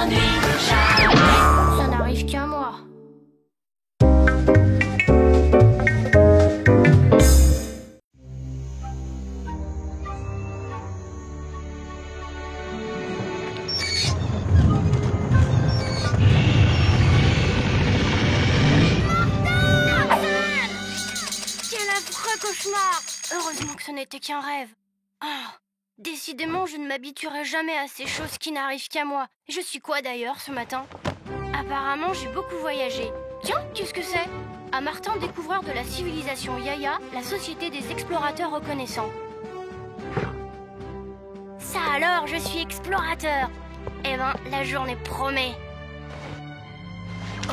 s'ennuie jamais. Ça n'arrive qu'à moi. Cauchemar! Heureusement que ce n'était qu'un rêve. Oh, décidément, je ne m'habituerai jamais à ces choses qui n'arrivent qu'à moi. Je suis quoi d'ailleurs ce matin? Apparemment, j'ai beaucoup voyagé. Tiens, qu'est-ce que c'est? À Martin, découvreur de la civilisation Yaya, la société des explorateurs reconnaissants. Ça alors, je suis explorateur. Eh ben, la journée promet. Oh,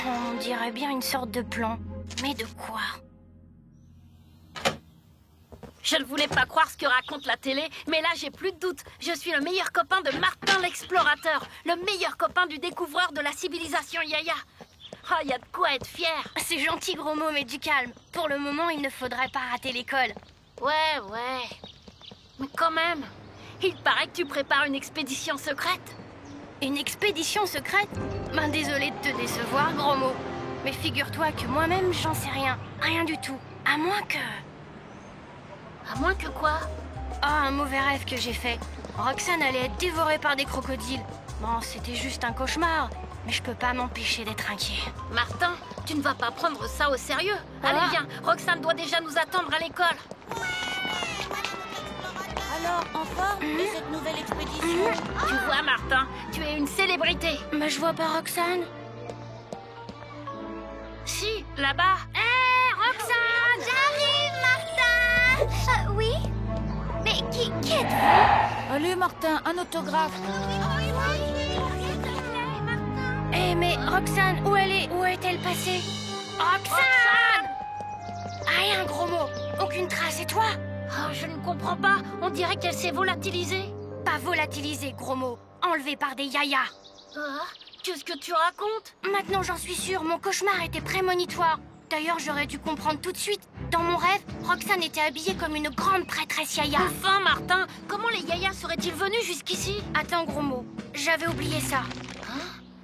on dirait bien une sorte de plan. Mais de quoi? Je ne voulais pas croire ce que raconte la télé, mais là j'ai plus de doute. Je suis le meilleur copain de Martin l'explorateur, le meilleur copain du découvreur de la civilisation Yaya. Oh, y a de quoi être fier. C'est gentil, gros mot, mais du calme. Pour le moment, il ne faudrait pas rater l'école. Ouais. Mais quand même, il paraît que tu prépares une expédition secrète. Une expédition secrète? Ben désolé de te décevoir, gros mot. Mais figure-toi que moi-même, j'en sais rien. Rien du tout. À moins que... À moins que quoi? Ah, un mauvais rêve que j'ai fait. Roxane allait être dévorée par des crocodiles. Bon, c'était juste un cauchemar. Mais je peux pas m'empêcher d'être inquiet. Martin, tu ne vas pas prendre ça au sérieux. Ah. Allez, viens. Roxane doit déjà nous attendre à l'école. Alors, en forme de cette nouvelle expédition? Tu vois, Martin, tu es une célébrité. Mais je vois pas Roxane. Si, là-bas. Hé, Roxane! J'arrive, Martin! Oui? Mais qui êtes-vous? Allez, Martin, un autographe. Eh, mais Roxane, où elle est? Où est-elle passée? Roxane! Rien, gros mot. Aucune trace, et toi? Oh, je ne comprends pas. On dirait qu'elle s'est volatilisée. Pas volatilisée, gros mot. Enlevée par des yayas. Qu'est-ce que tu racontes? Maintenant, j'en suis sûre, mon cauchemar était prémonitoire. D'ailleurs, j'aurais dû comprendre tout de suite. Dans mon rêve, Roxane était habillée comme une grande prêtresse yaya. Enfin, Martin, comment les yayas seraient-ils venus jusqu'ici? Attends, gros mot, j'avais oublié ça.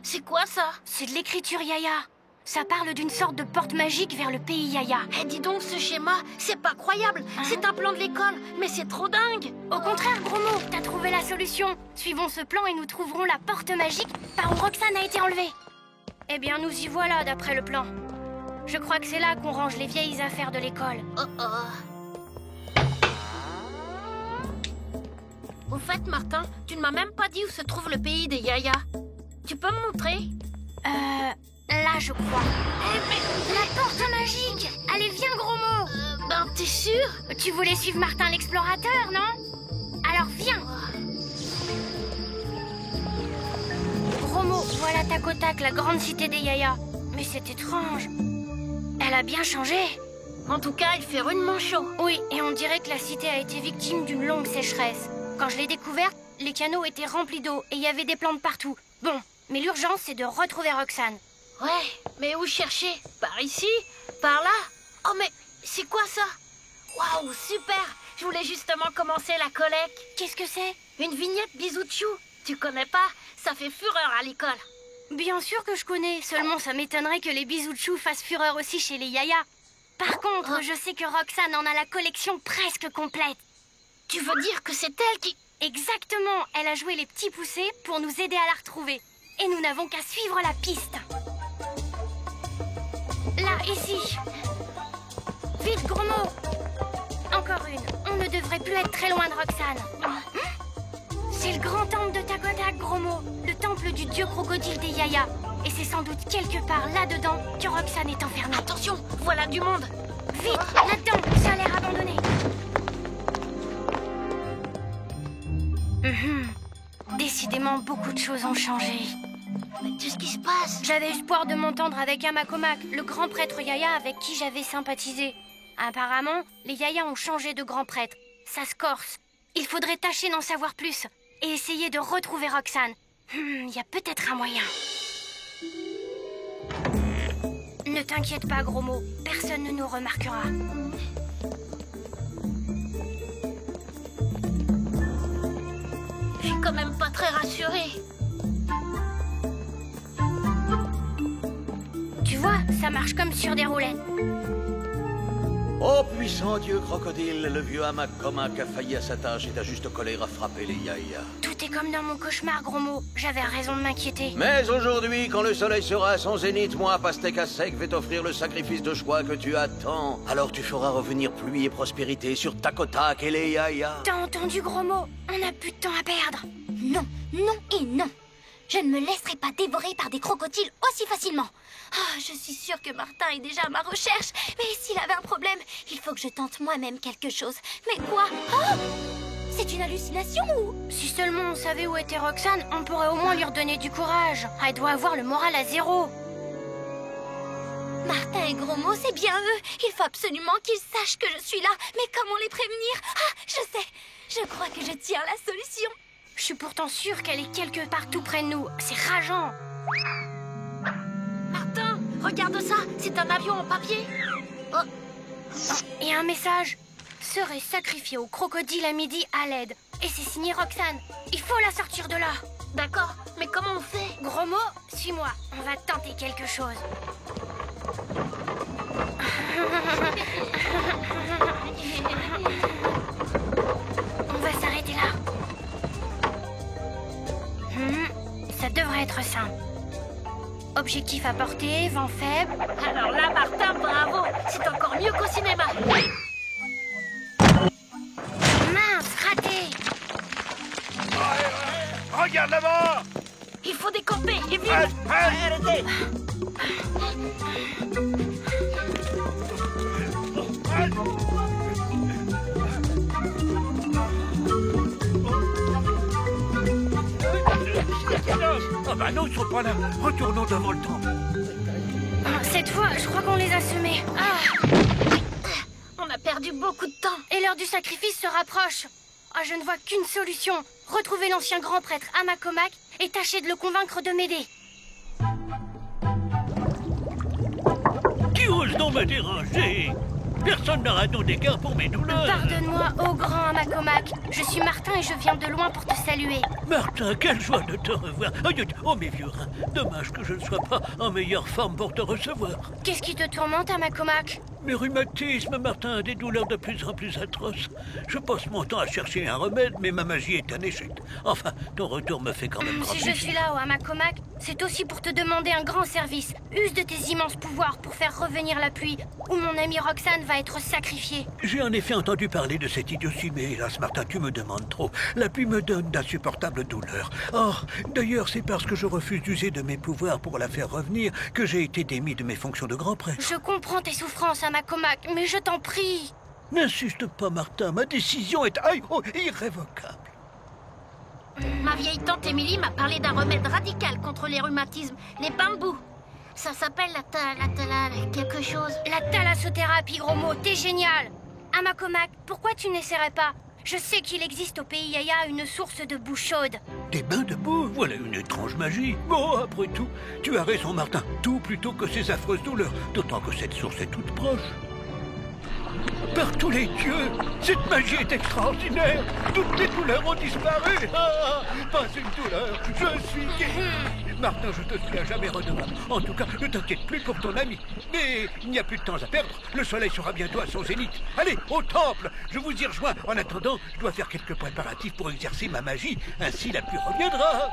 C'est quoi ça? C'est de l'écriture yaya. Ça parle d'une sorte de porte magique vers le pays yaya. Eh, dis donc, ce schéma, c'est pas croyable. C'est un plan de l'école, mais c'est trop dingue. Au contraire, gros mot, t'as trouvé la solution. Suivons ce plan et nous trouverons la porte magique par où Roxane a été enlevée. Eh bien, nous y voilà, d'après le plan. Je crois que c'est là qu'on range les vieilles affaires de l'école. Au fait, Martin, tu ne m'as même pas dit où se trouve le pays des yayas. Tu peux me montrer? Là, je crois. Mais la porte magique! Allez, viens, gros mot! Ben, t'es sûr? Tu voulais suivre Martin l'explorateur, non? Alors, viens! Gros mot, voilà tac au tac la grande cité des yayas. Mais c'est étrange. Elle a bien changé. En tout cas, il fait rudement chaud. Oui, et on dirait que la cité a été victime d'une longue sécheresse. Quand je l'ai découverte, les canaux étaient remplis d'eau et il y avait des plantes partout. Bon, mais l'urgence, c'est de retrouver Roxane. Ouais, mais où chercher? Par ici? Par là? Oh, mais c'est quoi ça? Waouh, super! Je voulais justement commencer la collecte. Qu'est-ce que c'est? Une vignette Bisouchou. Tu connais pas? Ça fait fureur à l'école. Bien sûr que je connais, seulement ça m'étonnerait que les bisous de chou fassent fureur aussi chez les yayas. Par contre, je sais que Roxane en a la collection presque complète. Tu veux dire que c'est elle qui... Exactement, elle a joué les petits poussés pour nous aider à la retrouver. Et nous n'avons qu'à suivre la piste. Là, ici. Vite, gros mot. Encore une, on ne devrait plus être très loin de Roxane. C'est le grand temple de Tagotak, gros mot. Le temple du dieu crocodile des yayas. Et c'est sans doute quelque part là-dedans que Roxane est enfermée. Attention, voilà du monde. Vite, là-dedans, ça a l'air abandonné. Décidément, beaucoup de choses ont changé. Mais qu'est-ce qui se passe? J'avais espoir de m'entendre avec Amakomak, le grand prêtre yaya avec qui j'avais sympathisé. Apparemment, les yayas ont changé de grand prêtre. Ça se corse. Il faudrait tâcher d'en savoir plus et essayer de retrouver Roxane. Il y a peut-être un moyen. Ne t'inquiète pas, gros mot. Personne ne nous remarquera. J'ai quand même pas très rassurée. Tu vois, ça marche comme sur des roulettes. Ô puissant dieu crocodile, le vieux hamac Comac a failli à sa tâche et t'a juste collé à frapper les yaya. Tout est comme dans mon cauchemar, gros mot. J'avais raison de m'inquiéter. Mais aujourd'hui, quand le soleil sera à son zénith, moi, Pastèque à sec, vais t'offrir le sacrifice de choix que tu attends. Alors tu feras revenir pluie et prospérité sur Takotak et les yaya. T'as entendu, gros mot? On n'a plus de temps à perdre. Non, non et non. Je ne me laisserai pas dévorer par des crocodiles aussi facilement. Ah, je suis sûre que Martin est déjà à ma recherche. Mais s'il avait un problème, il faut que je tente moi-même quelque chose. Mais quoi? Ah! C'est une hallucination ou... Si seulement on savait où était Roxane, on pourrait au moins lui redonner du courage. Elle doit avoir le moral à zéro. Martin et Gros Mot, c'est bien eux. Il faut absolument qu'ils sachent que je suis là. Mais comment les prévenir? Ah, je sais. Je crois que je tiens la solution. Je suis pourtant sûre qu'elle est quelque part tout près de nous. C'est rageant. Martin, regarde ça, c'est un avion en papier. Oh. Et un message. Serait sacrifié au crocodile à midi à l'aide. Et c'est signé Roxane. Il faut la sortir de là. D'accord, mais comment on fait? Gros mot, suis-moi. On va tenter quelque chose. On va s'arrêter là. Ça devrait être simple. Objectif à portée, vent faible. Alors là, Martin, bravo, c'est encore mieux qu'au cinéma. Mince, raté. Regarde là-bas! Il faut décamper, et vite. Arrêtez! Ah bah non, ils sont pas là. Retournons devant le temple. Cette fois, je crois qu'on les a semés. Ah, On a perdu beaucoup de temps. et l'heure du sacrifice se rapproche. Ah, je ne vois qu'une solution. Retrouver l'ancien grand prêtre Amakomak et tâcher de le convaincre de m'aider. Qui ose donc me déranger? Personne n'aura donc d'égard pour mes douleurs. Pardonne-moi, ô grand Amakomak. Je suis Martin et je viens de loin pour te saluer. Martin, quelle joie de te revoir. Oh, mes vieux reins, dommage que je ne sois pas en meilleure forme pour te recevoir. Qu'est-ce qui te tourmente, Amakomak? Mes rhumatismes, Martin, des douleurs de plus en plus atroces. Je passe mon temps à chercher un remède, mais ma magie est un échec. Enfin, ton retour me fait quand même grand Si je plaisir. suis là, ô Amakomak, c'est aussi pour te demander un grand service. Use de tes immenses pouvoirs pour faire revenir la pluie, ou mon amie Roxane va être sacrifiée. J'ai en effet entendu parler de cette idiotie, mais hélas, Martin, tu me demandes trop. La pluie me donne d'insupportables douleurs. Or, d'ailleurs, c'est parce que je refuse d'user de mes pouvoirs pour la faire revenir que j'ai été démis de mes fonctions de grand prêtre. Je comprends tes souffrances, Amakomak, mais je t'en prie. N'insiste pas, Martin, ma décision est irrévocable. Ma vieille tante Émilie m'a parlé d'un remède radical contre les rhumatismes, les bambous. Ça s'appelle quelque chose. La thalassothérapie, gros mot, t'es génial. Amakomak, pourquoi tu n'essaierais pas? Je sais qu'il existe au pays Yaya une source de boue chaude. Des bains de boue, voilà une étrange magie. Bon, après tout, tu as raison, Martin. Tout plutôt que ces affreuses douleurs, d'autant que cette source est toute proche. Par tous les dieux, cette magie est extraordinaire. Toutes les douleurs ont disparu. Ah, pas une douleur, je suis guéri. Martin, je te suis à jamais redevable. En tout cas, ne t'inquiète plus pour ton ami. Mais il n'y a plus de temps à perdre. Le soleil sera bientôt à son zénith. Allez, au temple. Je vous y rejoins. En attendant, je dois faire quelques préparatifs pour exercer ma magie. Ainsi, la pluie reviendra.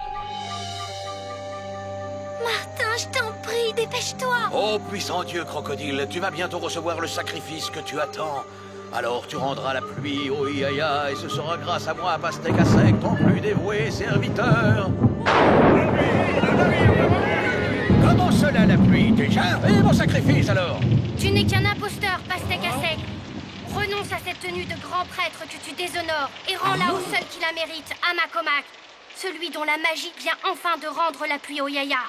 Martin, je t'en prie, dépêche-toi. Ô puissant dieu crocodile, tu vas bientôt recevoir le sacrifice que tu attends. Alors tu rendras la pluie au Yaya et ce sera grâce à moi, Pastèque à sec, ton plus dévoué serviteur. Comment cela la pluie déjà? Et mon sacrifice alors? Tu n'es qu'un imposteur, Pastèque à sec. Renonce à cette tenue de grand prêtre que tu déshonores et rends-la au seul qui la mérite, Amakomak. Celui dont la magie vient enfin de rendre la pluie au Yaya.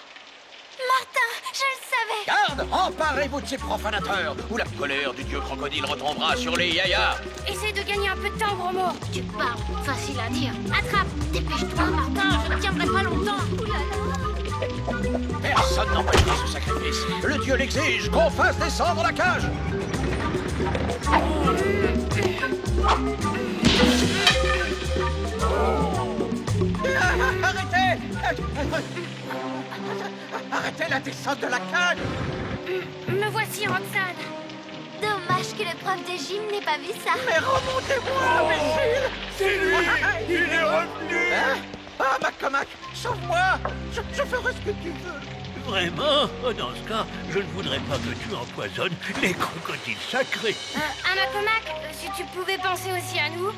Martin, je le savais. Garde, emparez-vous de ces profanateurs, ou la colère du dieu crocodile retombera sur les Yaya. Essaie de gagner un peu de temps, gros mot. Tu parles, facile à dire. Attrape, dépêche-toi, Martin, je ne tiendrai pas longtemps. Personne n'empêchera ce sacrifice. Le dieu l'exige, qu'on fasse descendre la cage. Arrêtez la descente de la canne! Me voici, Roxane. Dommage que le prof de gym n'ait pas vu ça. Mais remontez-moi, imbécile! C'est lui! Il est revenu! Hein? Ah, Mac, sauve-moi! Je ferai ce que tu veux! Vraiment? Oh, dans ce cas, je ne voudrais pas que tu empoisonnes les crocodiles sacrés. Amacomac, si tu pouvais penser aussi à nous.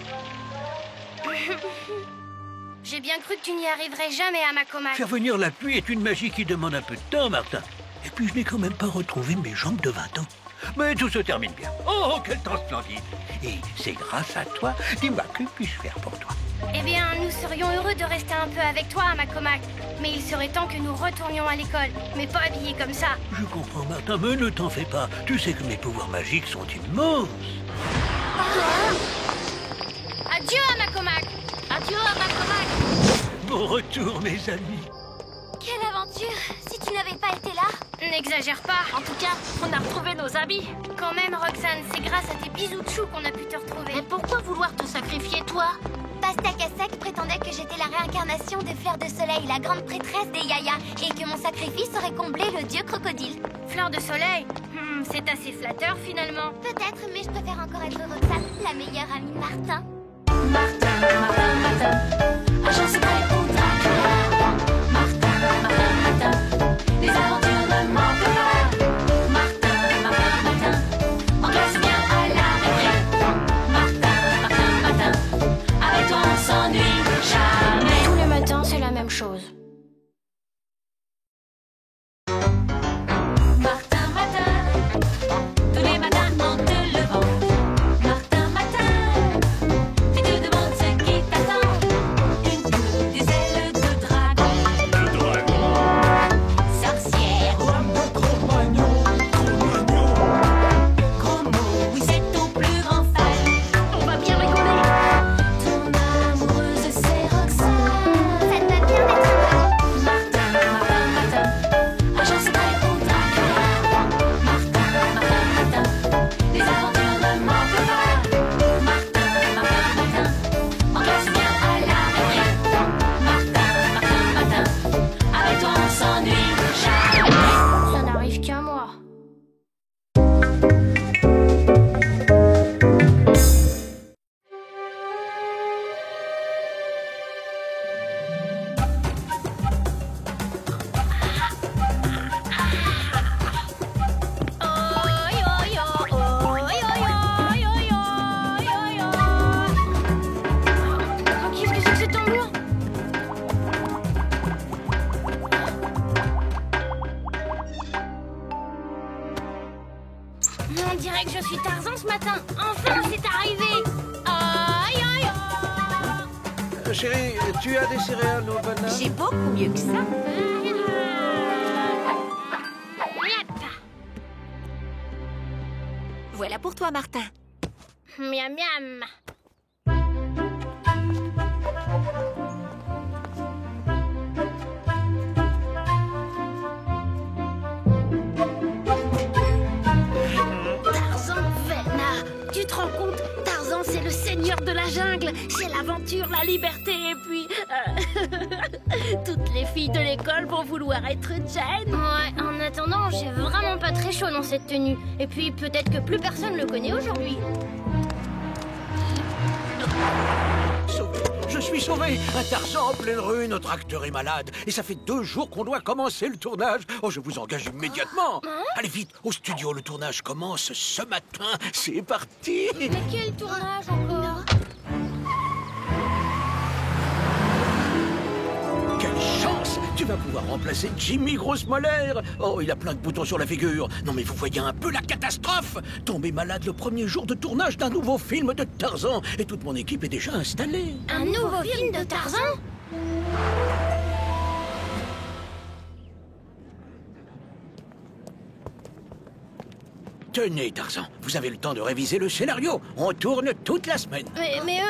J'ai bien cru que tu n'y arriverais jamais, Amacomac. Faire venir la pluie est une magie qui demande un peu de temps, Martin. Et puis je n'ai quand même pas retrouvé mes jambes de 20 ans. Mais tout se termine bien. Oh, quel temps splendide! Et c'est grâce à toi. Dis-moi, que puis-je faire pour toi? Eh bien, nous serions heureux de rester un peu avec toi, Amacomac. Mais il serait temps que nous retournions à l'école. Mais pas habillés comme ça. Je comprends, Martin, mais ne t'en fais pas. Tu sais que mes pouvoirs magiques sont immenses. Adieu, Amacomac. Adieu, Amacomac. Bon retour, mes amis. Quelle aventure! Si tu n'avais pas été là. N'exagère pas. En tout cas, on a retrouvé nos habits. Quand même, Roxane, c'est grâce à tes bisous de chou qu'on a pu te retrouver. Mais pourquoi vouloir te sacrifier, toi? Pastakasek prétendait que j'étais la réincarnation de Fleur de Soleil, la grande prêtresse des Yaya, et que mon sacrifice aurait comblé le dieu crocodile. Fleur de soleil. C'est assez flatteur, finalement. Peut-être, mais je préfère encore être Roxane, la meilleure amie de Martin. Martin, Martin, Martin, agent secret ou Dracula. Martin, Martin, Martin, les aventures ne manquent pas. Martin, Martin, Martin, en classe bien à la récré. Martin, Martin, Martin, avec toi on s'ennuie jamais. Tous les matins, c'est la même chose. Martin, Martin, tous les matins en te levant. Martin, Martin, puis te demande ce qui t'attend. Une queue, des ailes de dragon. Le dragon. Sorcière, gros mot, oui c'est ton plus grand fan. On va bien rigoler. Ton amoureuse c'est Roxane. Ça te va bien d'être amoureuse? Martin, Martin, Martin, agent secret ou Dracula. Martin, Martin, Martin, les aventures ne manquent pas. Martin, Martin, Martin, en classe bien à la récré. Martin, Martin, Martin, avec toi on s'ennuie jamais. Ça n'arrive qu'à moi. Qu'est-ce que c'est que ce tambour? On dirait que je suis Tarzan ce matin. Enfin, c'est arrivé. Aïe, aïe, aïe. Chérie, tu as des céréales aux bananes? J'ai beaucoup mieux que ça. Voilà pour toi, Martin. Miam, miam. Tarzan Vena. Tu te rends compte? Tarzan, c'est le seigneur de la jungle. C'est l'aventure, la liberté et puis... toutes les filles de l'école vont vouloir être Jane. Ouais, en attendant, j'ai vraiment pas très chaud dans cette tenue. Et puis, peut-être que plus personne le connaît aujourd'hui. Sauvé. Je suis sauvé. Un Tarzan en pleine rue, notre acteur est malade. Et ça fait 2 jours qu'on doit commencer le tournage. Oh, je vous engage immédiatement. Allez vite, au studio, le tournage commence ce matin. C'est parti. Mais quel tournage encore? Quelle chance! Tu vas pouvoir remplacer Jimmy Grosse-Molaire. Oh, il a plein de boutons sur la figure. Non, mais vous voyez un peu la catastrophe. Tomber malade le premier jour de tournage d'un nouveau film de Tarzan. Et toute mon équipe est déjà installée. Un nouveau film de Tarzan? Tenez, Tarzan, vous avez le temps de réviser le scénario. On tourne toute la semaine. Mais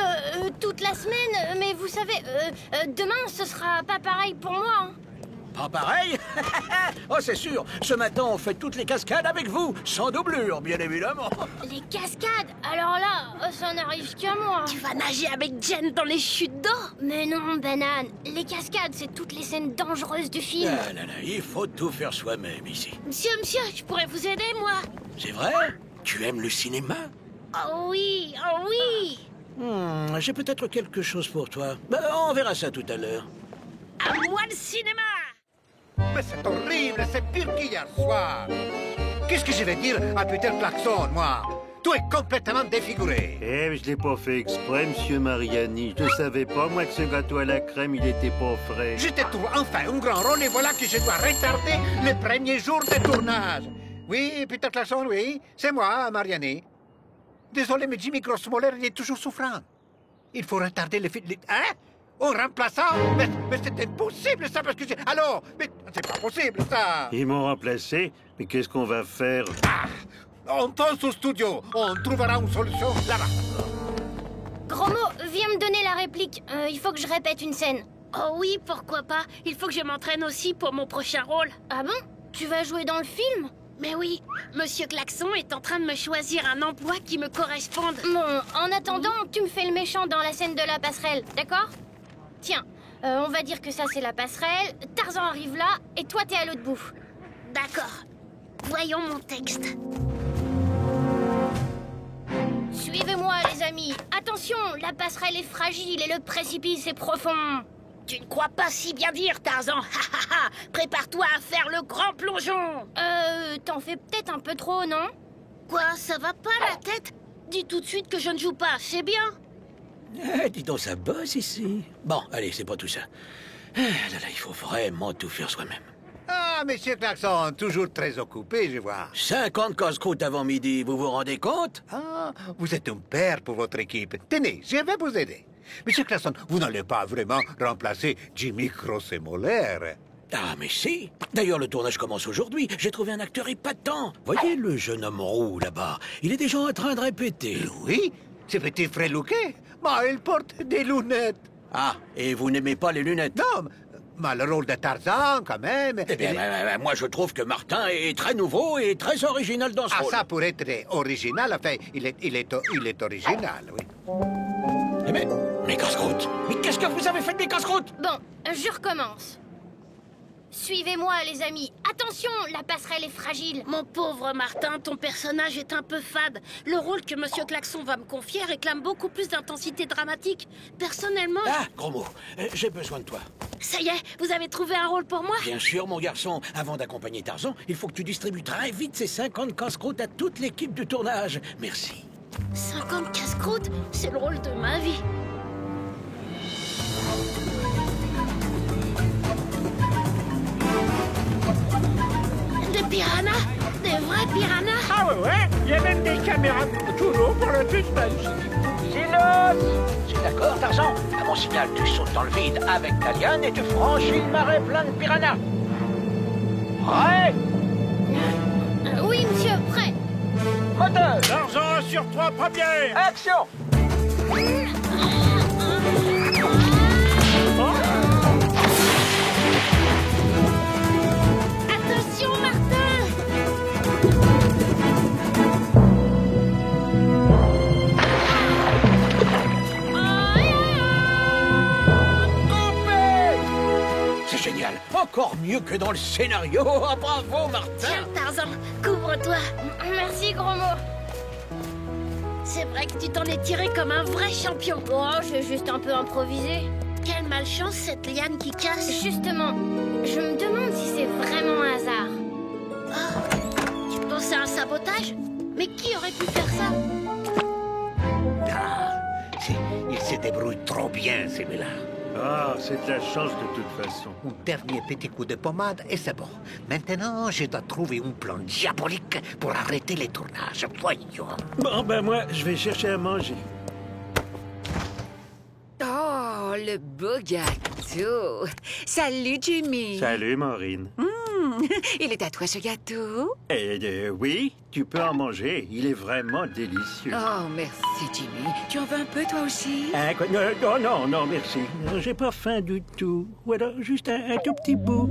toute la semaine? Mais vous savez, demain, ce sera pas pareil pour moi. Hein. En pareil? Oh, c'est sûr. Ce matin, on fait toutes les cascades avec vous, sans doublure, bien évidemment. Les cascades? Alors là, ça n'arrive qu'à moi. Tu vas nager avec Jen dans les chutes d'eau? Mais non, Banane. Les cascades, c'est toutes les scènes dangereuses du film. Ah là là, il faut tout faire soi-même ici. Monsieur, je pourrais vous aider, moi. C'est vrai? Tu aimes le cinéma? Oh oui, oh oui. J'ai peut-être quelque chose pour toi. Ben, on verra ça tout à l'heure. À moi le cinéma. Mais c'est horrible, c'est pire qu'hier soir. Qu'est-ce que je vais dire à Peter Klaxon, moi? Tout est complètement défiguré. Eh, je l'ai pas fait exprès, monsieur Mariani. Je ne savais pas, moi, que ce gâteau à la crème, il était pas frais. Je te trouve enfin un grand rôle et voilà que je dois retarder le premier jour de tournage. Oui, Peter Klaxon, oui, c'est moi, Mariani. Désolé, mais Jimmy Grossmoller, il est toujours souffrant. Il faut retarder le film. Hein? Un remplaçant? Mais c'est impossible, ça, parce que j'ai... Alors, mais c'est pas possible, ça. Ils m'ont remplacé, mais qu'est-ce qu'on va faire? Ah, on pense au studio. On trouvera une solution là-bas. Gros mot, viens me donner la réplique. Il faut que je répète une scène. Oh oui, pourquoi pas. Il faut que je m'entraîne aussi pour mon prochain rôle. Ah bon? Tu vas jouer dans le film? Mais oui, Monsieur Klaxon est en train de me choisir un emploi qui me corresponde. Bon, en attendant, tu me fais le méchant dans la scène de la passerelle, d'accord? Tiens, on va dire que ça c'est la passerelle, Tarzan arrive là, et toi t'es à l'autre bout. D'accord. Voyons mon texte. Suivez-moi les amis. Attention, la passerelle est fragile et le précipice est profond. Tu ne crois pas si bien dire, Tarzan. Prépare-toi à faire le grand plongeon. T'en fais peut-être un peu trop, non? Quoi, ça va pas la tête? Dis tout de suite que je ne joue pas, c'est bien. Dis donc, ça bosse ici. Bon, allez, c'est pas tout ça. Là, il faut vraiment tout faire soi-même. Ah, monsieur Klaxon, toujours très occupé, je vois. 50 casse-croûtes avant midi, vous vous rendez compte? Ah, vous êtes un père pour votre équipe. Tenez, je vais vous aider. Monsieur Klaxon, vous n'allez pas vraiment remplacer Jimmy Grossemoller. Ah, mais si. D'ailleurs, le tournage commence aujourd'hui. J'ai trouvé un acteur épatant. Voyez le jeune homme roux, là-bas. Il est déjà en train de répéter. Oui, ce petit frélouquet. Mais il porte des lunettes. Ah, et vous n'aimez pas les lunettes? Non, mais le rôle de Tarzan, quand même. Eh bien, moi, je trouve que Martin est très nouveau et très original dans ce Ah, rôle. ça, pour être original, enfin, il est original, oui. Eh bien, mes casse-croûtes. Mais qu'est-ce que vous avez fait de mes casse-croûtes? Bon, je recommence. Suivez-moi les amis. Attention, la passerelle est fragile. Mon pauvre Martin, ton personnage est un peu fade. Le rôle que Monsieur Klaxon va me confier réclame beaucoup plus d'intensité dramatique. Personnellement... Ah, gros mot. J'ai besoin de toi. Ça y est, vous avez trouvé un rôle pour moi? Bien sûr, mon garçon. Avant d'accompagner Tarzan, il faut que tu distribues très vite ces 50 casse-croûtes à toute l'équipe du tournage. Merci. 50 casse-croûtes? C'est le rôle de ma vie. Des piranhas? Des vrais piranhas? Ah ouais, il y a même des caméras toujours pour le suspense. Silence! C'est d'accord, Tarzan. À mon signal, tu sautes dans le vide avec ta liane et tu franchis le marais plein de piranhas. Prêt? Oui, monsieur, prêt. Moteur! Tarzan sur 3 premières. Action! Attention, Martin! C'est génial. Encore mieux que dans le scénario. Ah, bravo, Martin. Tiens, Tarzan, couvre-toi. Merci, gros mot. C'est vrai que tu t'en es tiré comme un vrai champion. Oh, j'ai juste un peu improvisé. Quelle malchance, cette liane qui casse. Justement, je me demande si c'est vraiment un hasard. Oh, tu penses à un sabotage? Mais qui aurait pu faire ça? Ah, il se débrouille trop bien, celui-là. Ah, c'est de la chance de toute façon. Un dernier petit coup de pommade et c'est bon. Maintenant, je dois trouver un plan diabolique pour arrêter les tournages. Voyons. Bon, ben moi, je vais chercher à manger. Oh, le beau gâteau. Salut, Jimmy. Salut, Maureen. Il est à toi ce gâteau? Oui, tu peux en manger. Il est vraiment délicieux. Oh, merci Jimmy. Tu en veux un peu toi aussi? Quoi? Non, merci. J'ai pas faim du tout. Voilà, juste un tout petit bout.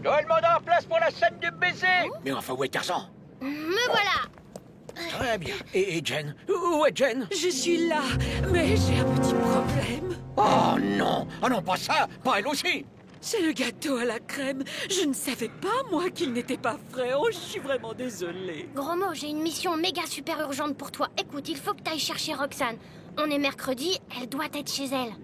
Tout le monde en place pour la scène du baiser. Mais enfin, où est Tarzan? Me voilà. Très bien. Et Jen? Où est Jen? Je suis là, mais j'ai un petit problème. Oh non! Ah non, pas ça! Pas elle aussi! C'est le gâteau à la crème. Je ne savais pas, moi, qu'il n'était pas frais. Oh, je suis vraiment désolée. Gros mot, j'ai une mission méga super urgente pour toi. Écoute, il faut que t'ailles chercher Roxane. On est mercredi, elle doit être chez elle.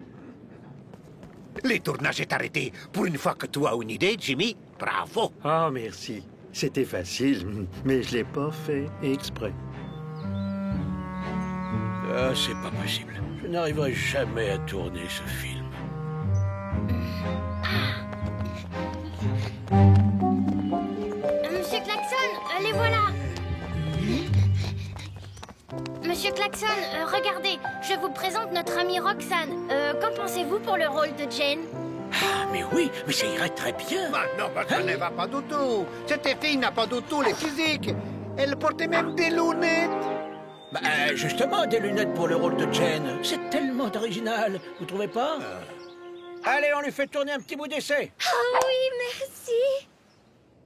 Le tournage est arrêté. Pour une fois que tu as une idée, Jimmy, bravo. Oh, merci. C'était facile, mais je l'ai pas fait exprès. Ah, c'est pas possible. Je n'arriverai jamais à tourner ce film. Monsieur Klaxon, les voilà. Monsieur Klaxon, regardez, je vous présente notre amie Roxane. Qu'en pensez-vous pour le rôle de Jane? Ah, mais oui, mais ça irait très bien. Non, ça ne va pas du tout. Cette fille n'a pas du tout les physiques. Elle portait même des lunettes. Justement, des lunettes pour le rôle de Jane. C'est tellement original, vous trouvez pas? Allez, on lui fait tourner un petit bout d'essai. Oh oui, merci.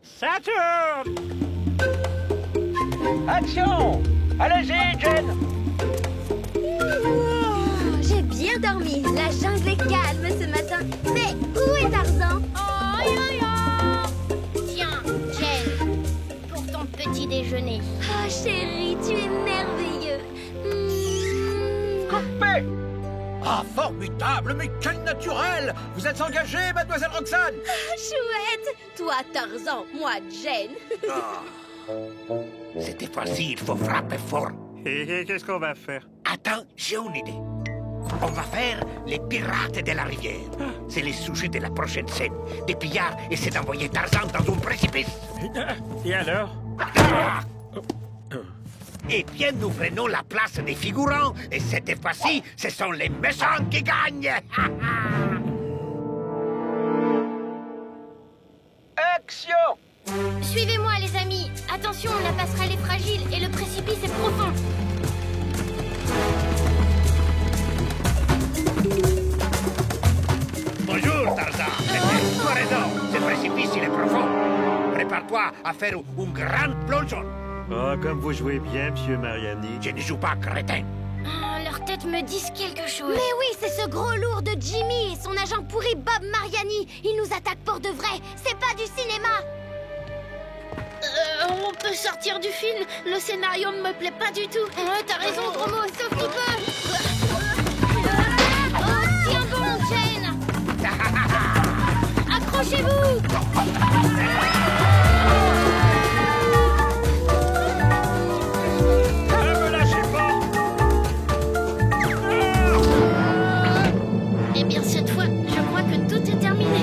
Ça tourne. Action! Allez-y, Jane! Oh, j'ai bien dormi. La jungle est calme ce matin. Mais où est Tarzan? Tiens, Jane, pour ton petit déjeuner. Oh chérie, tu es merveilleux. Coupé! Ah, formidable, mais quel naturel! Vous êtes engagée, mademoiselle Roxane? Chouette. Toi Tarzan, moi Jane. Cette fois-ci, il faut frapper fort. Et qu'est-ce qu'on va faire? Attends, j'ai une idée. On va faire les pirates de la rivière. C'est le sujet de la prochaine scène. Des pillards essaient d'envoyer Tarzan dans un précipice. Et alors? Eh bien, nous prenons la place des figurants. Et cette fois-ci, ce sont les méchants qui gagnent. Action! Suivez-moi, les amis. Attention, la passerelle est fragile et le précipice est profond. Bonjour, Tarzan. Tu as raison. Ce précipice, il est profond. Prépare-toi à faire une grande plongeon. Oh, comme vous jouez bien, monsieur Mariani. Je ne joue pas, crétin. Leurs têtes me disent quelque chose. Mais oui, c'est ce gros lourd de Jimmy et son agent pourri Bob Mariani. Ils nous attaquent pour de vrai. C'est pas du cinéma. On peut sortir du film. Le scénario ne me plaît pas du tout. T'as raison, gros mot, sauf qu'il peut. Oh, tiens bon, Jane. Accrochez-vous. Ne me lâchez pas! Eh bien, cette fois, je crois que tout est terminé.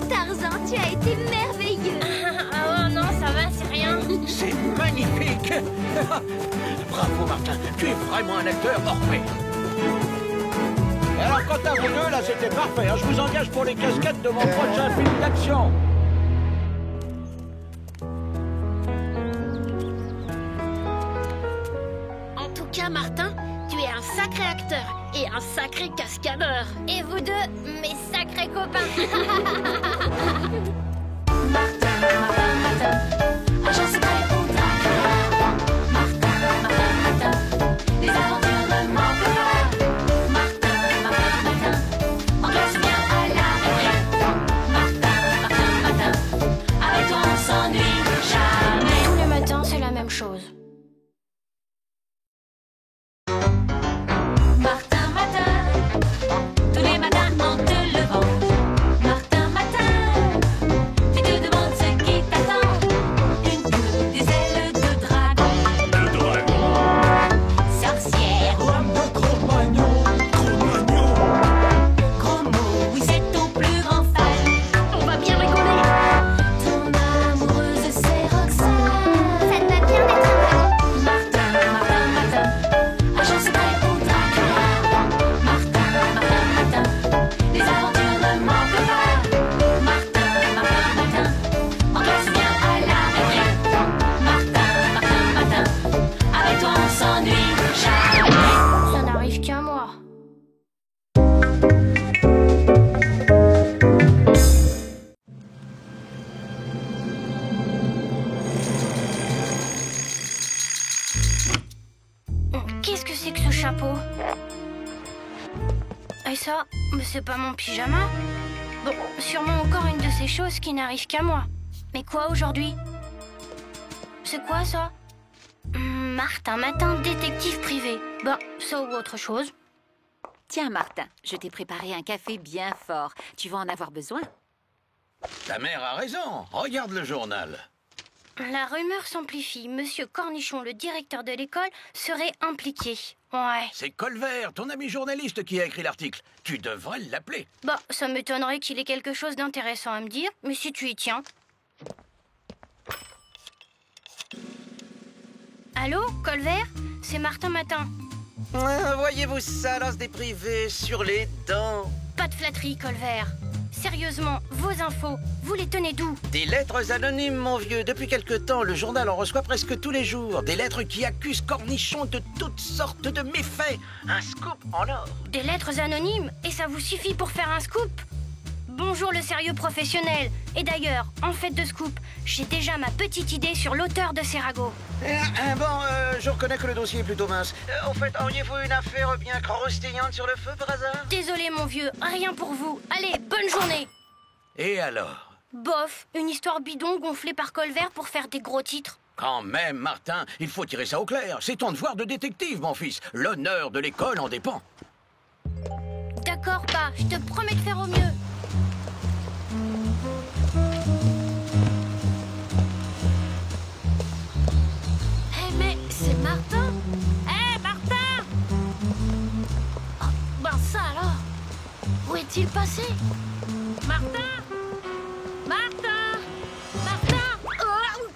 Tarzan, tu as été merveilleux. Oh non, ça va, c'est rien. C'est magnifique! Bravo, Martin, tu es vraiment un acteur hors pair. Et alors, quant à vous deux, là, c'était parfait. Je vous engage pour les cascades de mon prochain film d'action. En tout cas, Martin, tu es un sacré acteur et un sacré cascadeur. Et vous deux, mes sacrés copains. Martin, Martin, Martin, un chat secret au Dracula. Martin, Martin, Martin, les aventures ne manquent pas. Martin, Martin, Martin, on classe bien à la récré. Martin, Martin, Martin, avec toi on s'ennuie jamais. Tous les matins, c'est la même chose. Martin, Martin, tous les matins en te levant. Martin, Martin, tu te demandes ce qui t'attend. chapeau. Et ça, mais c'est pas mon pyjama. Bon, sûrement encore une de ces choses qui n'arrivent qu'à moi. Mais quoi aujourd'hui? C'est quoi ça? Martin Matin, détective privé. Bah, ça ou autre chose. Tiens, Martin, je t'ai préparé un café bien fort. Tu vas en avoir besoin. Ta mère a raison. Regarde le journal. La rumeur s'amplifie. Monsieur Cornichon, le directeur de l'école, serait impliqué. Ouais. C'est Colvert, ton ami journaliste, qui a écrit l'article. Tu devrais l'appeler. Bah, ça m'étonnerait qu'il ait quelque chose d'intéressant à me dire, mais si tu y tiens. Allô, Colvert? C'est Martin Matin. Voyez-vous ça, lance des privés sur les dents. Pas de flatterie, Colvert. Sérieusement, vos infos, vous les tenez d'où? Des lettres anonymes, mon vieux. Depuis quelque temps, le journal en reçoit presque tous les jours. Des lettres qui accusent Cornichon de toutes sortes de méfaits. Un scoop en or. Des lettres anonymes? Et ça vous suffit pour faire un scoop? Bonjour le sérieux professionnel. Et d'ailleurs, en fait de scoop, j'ai déjà ma petite idée sur l'auteur de ces ragots. Je reconnais que le dossier est plutôt mince. Au fait, auriez-vous une affaire bien croustillante sur le feu par hasard? Désolé mon vieux, rien pour vous. Allez, bonne journée. Et alors? Bof, une histoire bidon gonflée par Colvert pour faire des gros titres. Quand même, Martin, il faut tirer ça au clair. C'est ton devoir de détective, mon fils. L'honneur de l'école en dépend. D'accord, pas. Je te promets de faire au mieux. Mais c'est Martin. Martin! Oh, ben ça alors. Où est-il passé? Martin! Martin!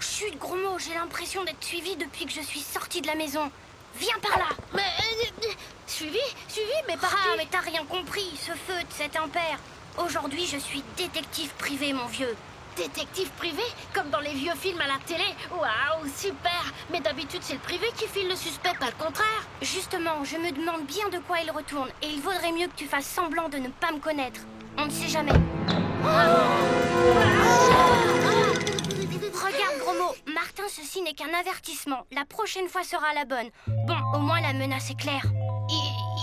Chut, gros mot, j'ai l'impression d'être suivie depuis que je suis sortie de la maison. Viens par là. Mais... Suivi, mais par qui? Mais t'as rien compris, ce feu de cet impair. Aujourd'hui, je suis détective privé, mon vieux. Détective privé? Comme dans les vieux films à la télé? Waouh, super! Mais d'habitude, c'est le privé qui file le suspect, pas le contraire. Justement, je me demande bien de quoi il retourne. Et il vaudrait mieux que tu fasses semblant de ne pas me connaître. On ne sait jamais. Regarde, gros mot. Martin, ceci n'est qu'un avertissement. La prochaine fois sera la bonne. Bon, au moins la menace est claire.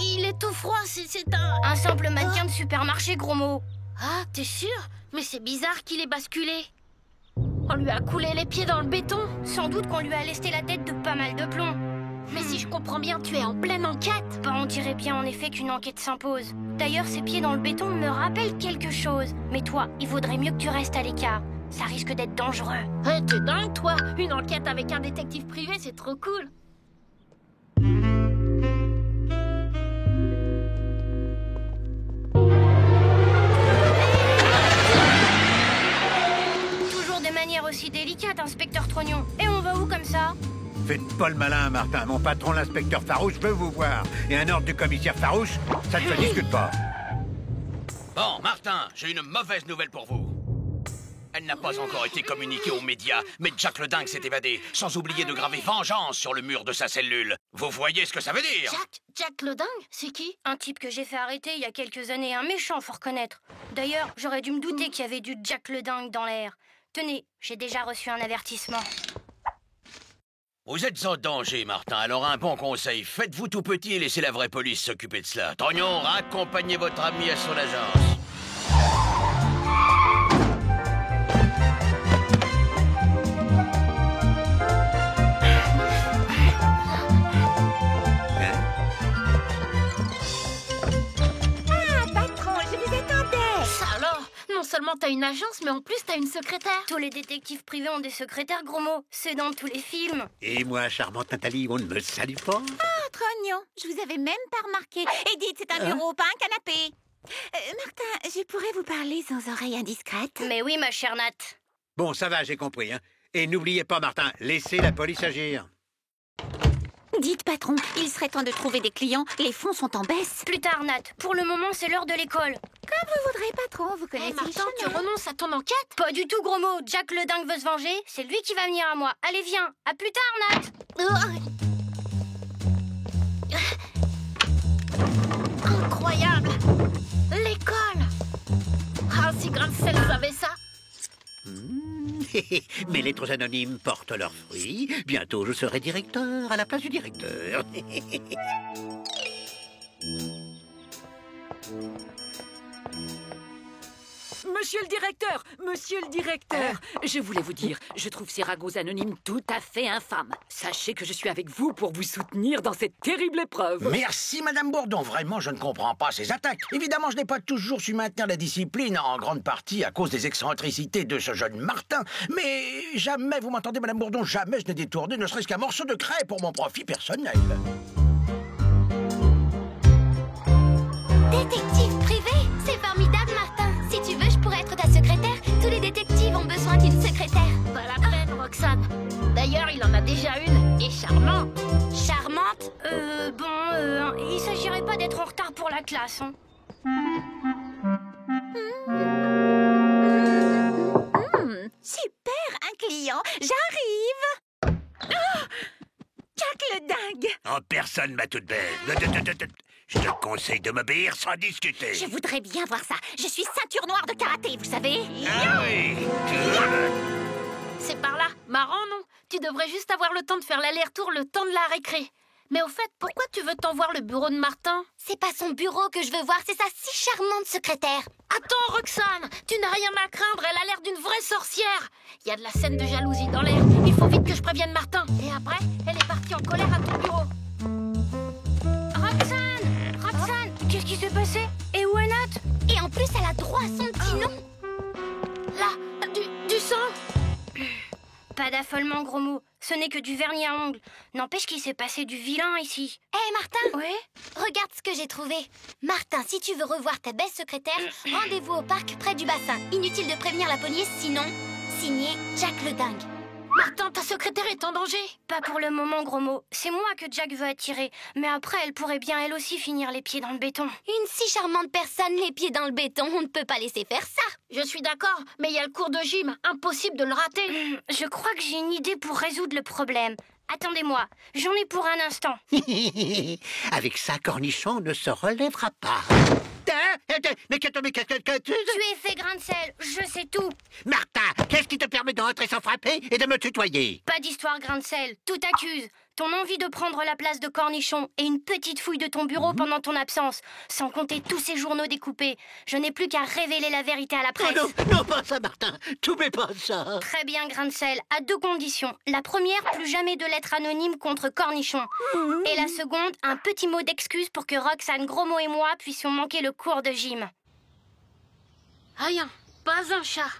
Il est tout froid, c'est un simple mannequin de supermarché, gros mot. Ah, t'es sûr? Mais c'est bizarre qu'il ait basculé. On lui a coulé les pieds dans le béton. Sans doute qu'on lui a lesté la tête de pas mal de plomb. Mais si je comprends bien, tu es en pleine enquête. Bah, on dirait bien en effet qu'une enquête s'impose. D'ailleurs, ces pieds dans le béton me rappellent quelque chose. Mais toi, il vaudrait mieux que tu restes à l'écart. Ça risque d'être dangereux. T'es dingue, toi. Une enquête avec un détective privé, c'est trop cool. Aussi délicate, inspecteur Trognon. Et on va où comme ça? Faites pas le malin, Martin. Mon patron, l'inspecteur Farouche, veut vous voir. Et un ordre du commissaire Farouche, ça ne se discute pas. Bon, Martin, j'ai une mauvaise nouvelle pour vous. Elle n'a pas encore été communiquée aux médias, mais Jack le Dingue s'est évadé, sans oublier de graver vengeance sur le mur de sa cellule. Vous voyez ce que ça veut dire? Jack le Dingue? C'est qui? Un type que j'ai fait arrêter il y a quelques années, un méchant, faut reconnaître. D'ailleurs, j'aurais dû me douter qu'il y avait du Jack le Dingue dans l'air. Tenez, j'ai déjà reçu un avertissement. Vous êtes en danger, Martin. Alors un bon conseil, faites-vous tout petit et laissez la vraie police s'occuper de cela. Trognon, raccompagnez votre ami à son agence. Non seulement t'as une agence, mais en plus t'as une secrétaire. Tous les détectives privés ont des secrétaires, gros mots. C'est dans tous les films. Et moi, charmante Nathalie, on ne me salue pas? Ah, Trognon, je vous avais même pas remarqué. Et dites, c'est un bureau, pas un canapé. Martin, je pourrais vous parler sans oreille indiscrète? Mais oui, ma chère Nat. Bon, ça va, j'ai compris. Hein. Et n'oubliez pas, Martin, laissez la police agir. Dites, patron, il serait temps de trouver des clients. Les fonds sont en baisse. Plus tard, Nat. Pour le moment, c'est l'heure de l'école. Comme vous voudrez, patron. Vous connaissez Martin, tu renonces à ton enquête? Pas du tout, gros mot. Jack le Dingue veut se venger. C'est lui qui va venir à moi. Allez, viens. À plus tard, Nat. Incroyable. L'école. Ah, si Grain-Sel savait ça. Mes lettres anonymes portent leurs fruits. Bientôt, je serai directeur à la place du directeur. Monsieur le directeur, je voulais vous dire, je trouve ces ragots anonymes tout à fait infâmes. Sachez que je suis avec vous pour vous soutenir dans cette terrible épreuve. Merci, Madame Bourdon. Vraiment, je ne comprends pas ces attaques. Évidemment, je n'ai pas toujours su maintenir la discipline, en grande partie à cause des excentricités de ce jeune Martin. Mais jamais, vous m'entendez, Madame Bourdon, jamais je n'ai détourné ne serait-ce qu'un morceau de craie pour mon profit personnel. Détective privé, c'est formidable, Martin. Si tu veux, je pourrais être ta secrétaire. Tous les détectives ont besoin d'une secrétaire. Pas la peine, Roxane. D'ailleurs, il en a déjà une, et charmante. Charmante? Il s'agirait pas d'être en retard pour la classe, hein. Super, un client. J'arrive. Oh, Jack le dingue. En personne, ma toute belle. Je te conseille de m'obéir sans discuter. Je voudrais bien voir ça. Je suis ceinture noire de karaté, vous savez. Ah oui. C'est par là. Marrant, non? Tu devrais juste avoir le temps de faire l'aller-retour le temps de la récré. Mais au fait, pourquoi tu veux tant voir le bureau de Martin? C'est pas son bureau que je veux voir, c'est sa si charmante secrétaire. Attends, Roxane, tu n'as rien à craindre, elle a l'air d'une vraie sorcière. Il y a de la scène de jalousie dans l'air. Il faut vite que je prévienne Martin. Et après, elle est partie en colère à ton bureau. Roxane, qu'est-ce qui s'est passé? Et où est Nat? Et en plus, elle a droit à son petit nom. Là, du sang. Pas d'affolement, gros mot. Ce n'est que du vernis à ongles. N'empêche qu'il s'est passé du vilain ici. Hé, Martin. Ouais? Regarde ce que j'ai trouvé. Martin, si tu veux revoir ta belle secrétaire, rendez-vous au parc près du bassin. Inutile de prévenir la police, sinon... Signé Jack le dingue. Martin, ta secrétaire est en danger. Pas pour le moment, gros mot. C'est moi que Jack veut attirer. Mais après, elle pourrait bien elle aussi finir les pieds dans le béton. Une si charmante personne, les pieds dans le béton, on ne peut pas laisser faire ça. Je suis d'accord, mais il y a le cours de gym. Impossible de le rater. Je crois que j'ai une idée pour résoudre le problème. Attendez-moi, j'en ai pour un instant. Avec ça, Cornichon ne se relèvera pas. Mais qu'est-ce que Tu es fait grain de sel, je sais tout. Martin, qu'est-ce qui te permet de rentrer sans frapper et de me tutoyer? Pas d'histoire grain de sel, tout accuse. Ton envie de prendre la place de Cornichon et une petite fouille de ton bureau pendant ton absence, sans compter tous ces journaux découpés. Je n'ai plus qu'à révéler la vérité à la presse. Non, pas ça, Martin. Tout mais pas ça. Très bien, grain de sel, à deux conditions. La première, plus jamais de lettres anonymes contre Cornichon. Et la seconde, un petit mot d'excuse pour que Roxane, Gros-Mot et moi puissions manquer le cours de gym. Rien, pas un chat.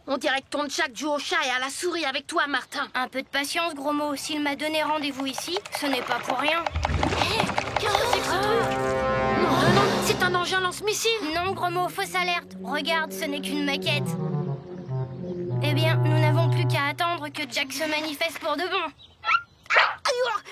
On dirait que ton Jack joue au chat et à la souris avec toi, Martin. Un peu de patience, Gros-Mot. S'il m'a donné rendez-vous ici, ce n'est pas pour rien. Qu'est-ce que c'est que ce truc? Non, c'est un engin lance-missile. Non, Gros-Mot, fausse alerte. Regarde, ce n'est qu'une maquette. Eh bien, nous n'avons plus qu'à attendre que Jack se manifeste pour de bon.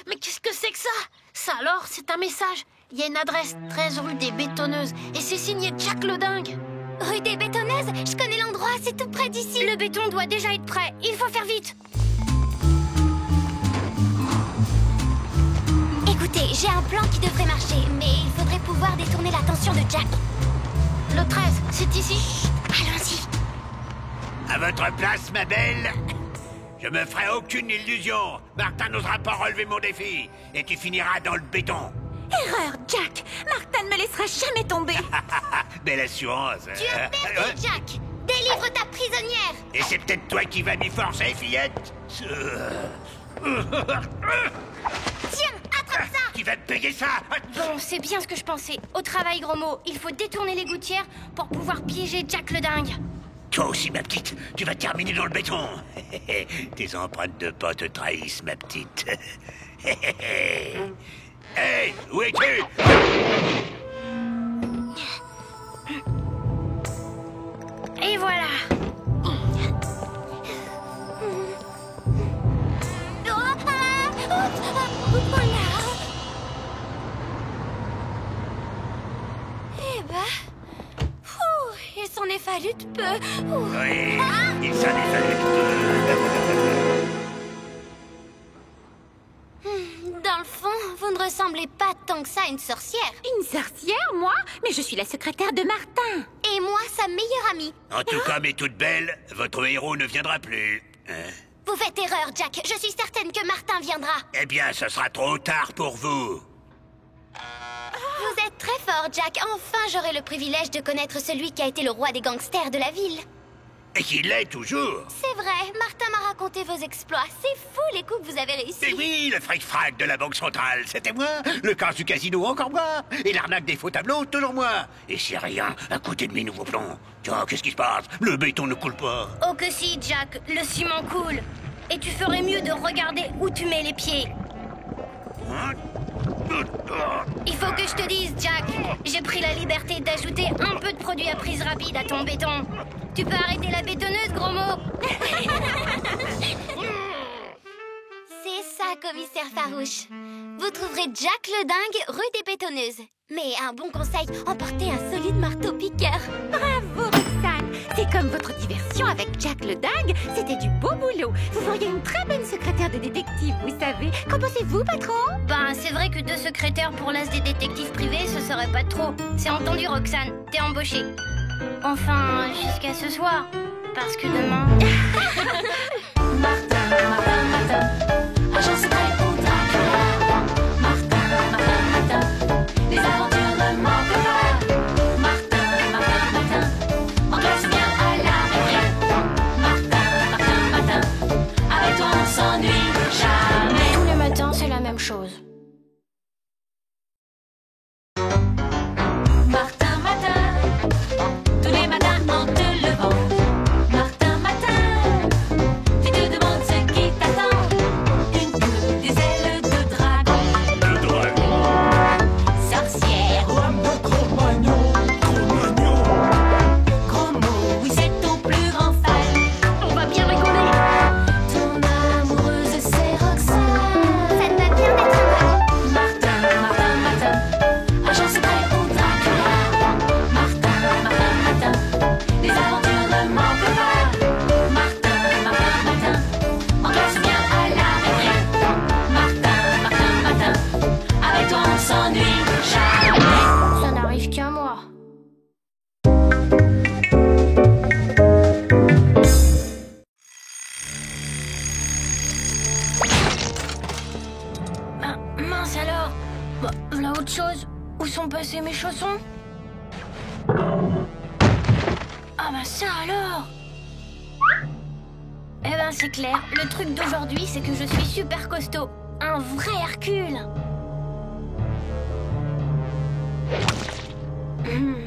Mais qu'est-ce que c'est que ça? Ça alors, c'est un message. Il y a une adresse, 13 rue des Bétonneuses, et c'est signé Jack le dingue. Rue des Bétonneuses? Je connais l'endroit, c'est tout près d'ici. Le béton doit déjà être prêt. Il faut faire vite. Écoutez, j'ai un plan qui devrait marcher, mais il faudrait pouvoir détourner l'attention de Jack. Le 13, c'est ici. Chut, allons-y. À votre place, ma belle, je me ferai aucune illusion. Martin n'osera pas relever mon défi, et tu finiras dans le béton. Erreur, Jack. Martin ne me laissera jamais tomber. Belle assurance. Tu as perdu, Jack. Délivre ta prisonnière. Et c'est peut-être toi qui vas m'y forcer, fillette. Tiens, attrape ça. Qui va te payer ça? Bon, c'est bien ce que je pensais. Au travail, Gros-Mot. Il faut détourner les gouttières pour pouvoir piéger Jack le dingue. Toi aussi, ma petite, tu vas terminer dans le béton. Tes empreintes de pas te trahissent, ma petite. Hey, où es-tu? Et voilà. Eh ben... il s'en est fallu de peu. Oui, il s'en est fallu de Dans le fond, vous ne ressemblez pas tant que ça à une sorcière. Une sorcière, moi? Mais je suis la secrétaire de Martin. Et moi, sa meilleure amie. En tout cas, mes toutes belles, votre héros ne viendra plus. Vous faites erreur, Jack. Je suis certaine que Martin viendra. Eh bien, ce sera trop tard pour vous. Vous êtes très fort, Jack. Enfin, j'aurai le privilège de connaître celui qui a été le roi des gangsters de la ville. Et qu'il l'est toujours. C'est vrai, Martin m'a raconté vos exploits. C'est fou les coups que vous avez réussi. Mais oui, le fric-frac de la banque centrale, c'était moi. Le casse du casino, encore moi. Et l'arnaque des faux tableaux, toujours moi. Et c'est rien à côté de mes nouveaux plans. Tiens, qu'est-ce qui se passe? Le béton ne coule pas. Oh que si, Jack, le ciment coule. Et tu ferais mieux de regarder où tu mets les pieds. Il faut que je te dise, Jack, j'ai pris la liberté d'ajouter un peu de produit à prise rapide à ton béton. Tu peux arrêter la bétonneuse, gros mot. C'est ça, commissaire Farouche. Vous trouverez Jack le dingue rue des bétonneuses. Mais un bon conseil, emportez un solide marteau-piqueur. Bravo, Roxane. C'est comme votre diversion avec Jack le dingue. C'était du beau boulot. Vous feriez une très bonne secrétaire de détective, vous savez. Qu'en pensez-vous, patron? Ben, c'est vrai que 2 secrétaires pour l'as des détectives privés, ce serait pas trop. C'est entendu, Roxane. T'es embauchée. Enfin, jusqu'à ce soir. Parce que demain... Martin, Martin, Martin, agent secret pour Dracula. Martin, Martin, Martin, les aventures ne manquent pas. Martin, Martin, Martin, on classe bien à la récré. Martin, Martin, Martin, avec toi on s'ennuie jamais. Tous les matins, c'est la même chose. Martin, Martin, tous les matins en te levant. Martin, Martin, tu te demandes ce qui t'attend. Une queue, des ailes de dragon. Le dragon. Sorcière, gros mot, oui c'est ton plus grand fan. On va bien rigoler. Ton amoureuse c'est Roxane. Ça te va bien d'être un dragon. Martin, Martin, Martin, agent secret pour Dracula. Martin, Martin, Martin, les aventures ne manquent pas. Martin, Martin, Martin, on classe bien à la récré. Martin, Martin, Martin, avec toi on s'ennuie jamais. Ça n'arrive qu'à moi. Ah, mince alors. Bah, voilà autre chose. Où sont passés mes chaussons? Ah bah ça alors. Eh ben c'est clair, le truc d'aujourd'hui c'est que je suis super costaud. Un vrai Hercule.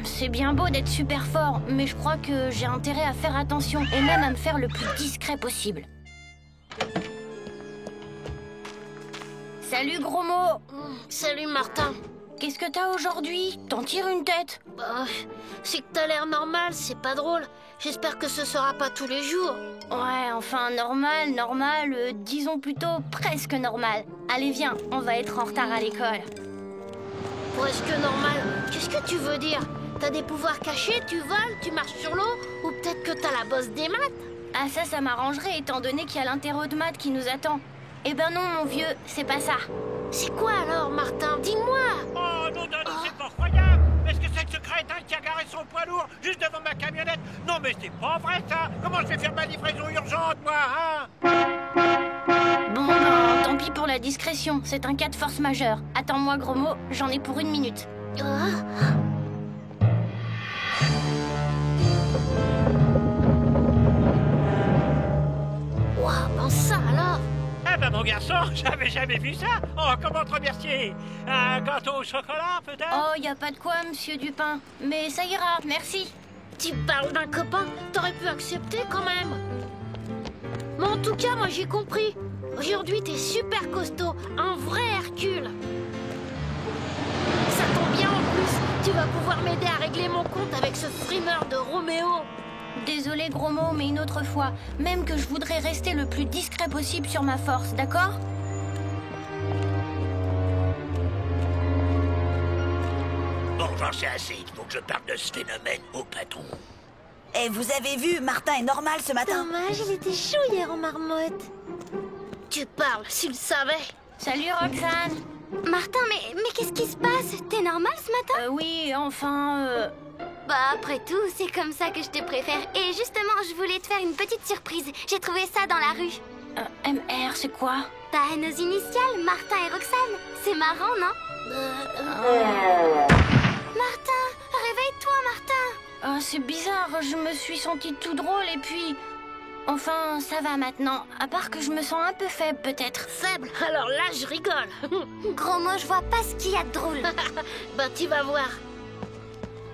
C'est bien beau d'être super fort, mais je crois que j'ai intérêt à faire attention et même à me faire le plus discret possible. Salut gros mot. Salut Martin. Qu'est-ce que t'as aujourd'hui? T'en tires une tête. Bah, c'est que t'as l'air normal, c'est pas drôle. J'espère que ce sera pas tous les jours. Ouais, enfin normal, disons plutôt presque normal. Allez viens, on va être en retard à l'école. Presque normal. Qu'est-ce que tu veux dire? T'as des pouvoirs cachés, tu voles, tu marches sur l'eau? Ou peut-être que t'as la bosse des maths? Ah ça m'arrangerait étant donné qu'il y a l'interro de maths qui nous attend. Eh ben non mon vieux, c'est pas ça. C'est quoi alors, Martin? Dis-moi. Oh non, c'est pas croyable. Est-ce que c'est ce crétin qui a garé son poids lourd juste devant ma camionnette? Non mais c'est pas vrai ça. Comment je vais faire ma livraison urgente moi, hein? Bon ben, tant pis pour la discrétion, c'est un cas de force majeure. Attends-moi gros mot, j'en ai pour 1 minute. Waouh, pense ça alors. Eh ben mon garçon, j'avais jamais vu ça. Oh, comment te remercier? Un gâteau au chocolat peut-être? Oh, y a pas de quoi, monsieur Dupin. Mais ça ira, merci. Tu parles d'un copain, t'aurais pu accepter quand même. Mais en tout cas, moi j'ai compris. Aujourd'hui, t'es super costaud, un vrai Hercule. Ça tombe bien en plus, tu vas pouvoir m'aider à régler mon compte avec ce frimeur de Roméo. Désolé gros mot, mais une autre fois. Même que je voudrais rester le plus discret possible sur ma force, d'accord? Bon, j'en sais assez. Il faut que je parle de ce phénomène au patron. Et vous avez vu, Martin est normal ce matin. Dommage, il était chaud hier en marmotte. Tu parles, s'il savait. Salut Roxane. Martin, mais qu'est-ce qui se passe? T'es normal ce matin? Oui, enfin... Bah après tout, c'est comme ça que je te préfère. Et justement, je voulais te faire une petite surprise. J'ai trouvé ça dans la rue. MR, c'est quoi? Bah, nos initiales, Martin et Roxane. C'est marrant, non? c'est bizarre, je me suis sentie tout drôle et puis... Enfin, ça va maintenant, à part que je me sens un peu faible peut-être. Faible? Alors là, je rigole. Gros mot, je vois pas ce qu'il y a de drôle. Bah, tu vas voir.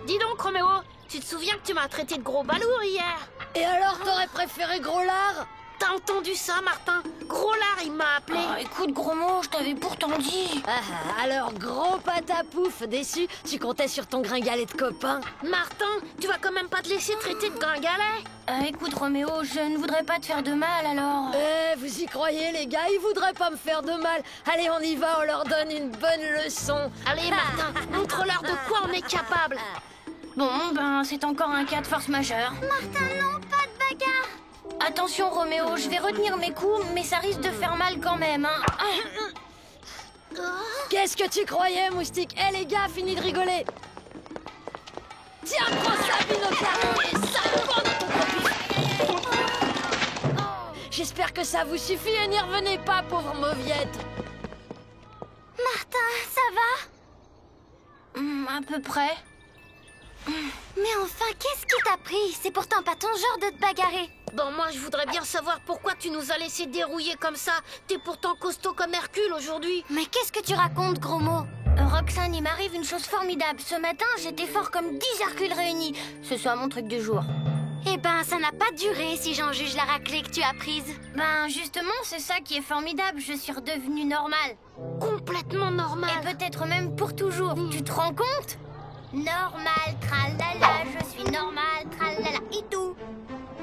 Dis donc, Roméo, tu te souviens que tu m'as traité de gros balourd hier? Et alors, t'aurais préféré Gros Lard? T'as entendu ça, Martin? Gros Lard, il m'a appelé. Écoute, gros mot, je t'avais pourtant dit. Alors, gros patapouf, déçu, tu comptais sur ton gringalet de copain? Martin, tu vas quand même pas te laisser traiter de gringalet? Écoute, Roméo, je ne voudrais pas te faire de mal, alors... Vous y croyez, les gars? Ils voudraient pas me faire de mal. Allez, on y va, on leur donne une bonne leçon. Allez, Martin, montre-leur de quoi on est capable. Bon, ben, c'est encore un cas de force majeure. Martin, non, pas de bagarre. Attention, Roméo, je vais retenir mes coups, mais ça risque de faire mal quand même, hein. Qu'est-ce que tu croyais, moustique? Les gars, fini de rigoler. Tiens, prends ça, Binocchio, et ça prend dans ton gros pif. J'espère que ça vous suffit et n'y revenez pas, pauvre mauviette. Martin, ça va? À peu près. Mais enfin, qu'est-ce qui t'a pris? C'est pourtant pas ton genre de te bagarrer. Bon, moi, je voudrais bien savoir pourquoi tu nous as laissé dérouiller comme ça. T'es pourtant costaud comme Hercule aujourd'hui. Mais qu'est-ce que tu racontes, gros mot? Roxane, il m'arrive une chose formidable. Ce matin, j'étais fort comme 10 Hercules réunis. Ce soit mon truc du jour. Eh ben, ça n'a pas duré si j'en juge la raclée que tu as prise. Ben, justement, c'est ça qui est formidable. Je suis redevenue normale. Complètement normale. Et peut-être même pour toujours. Tu te rends compte? Normal, tralala, je suis normale, tralala, et tout.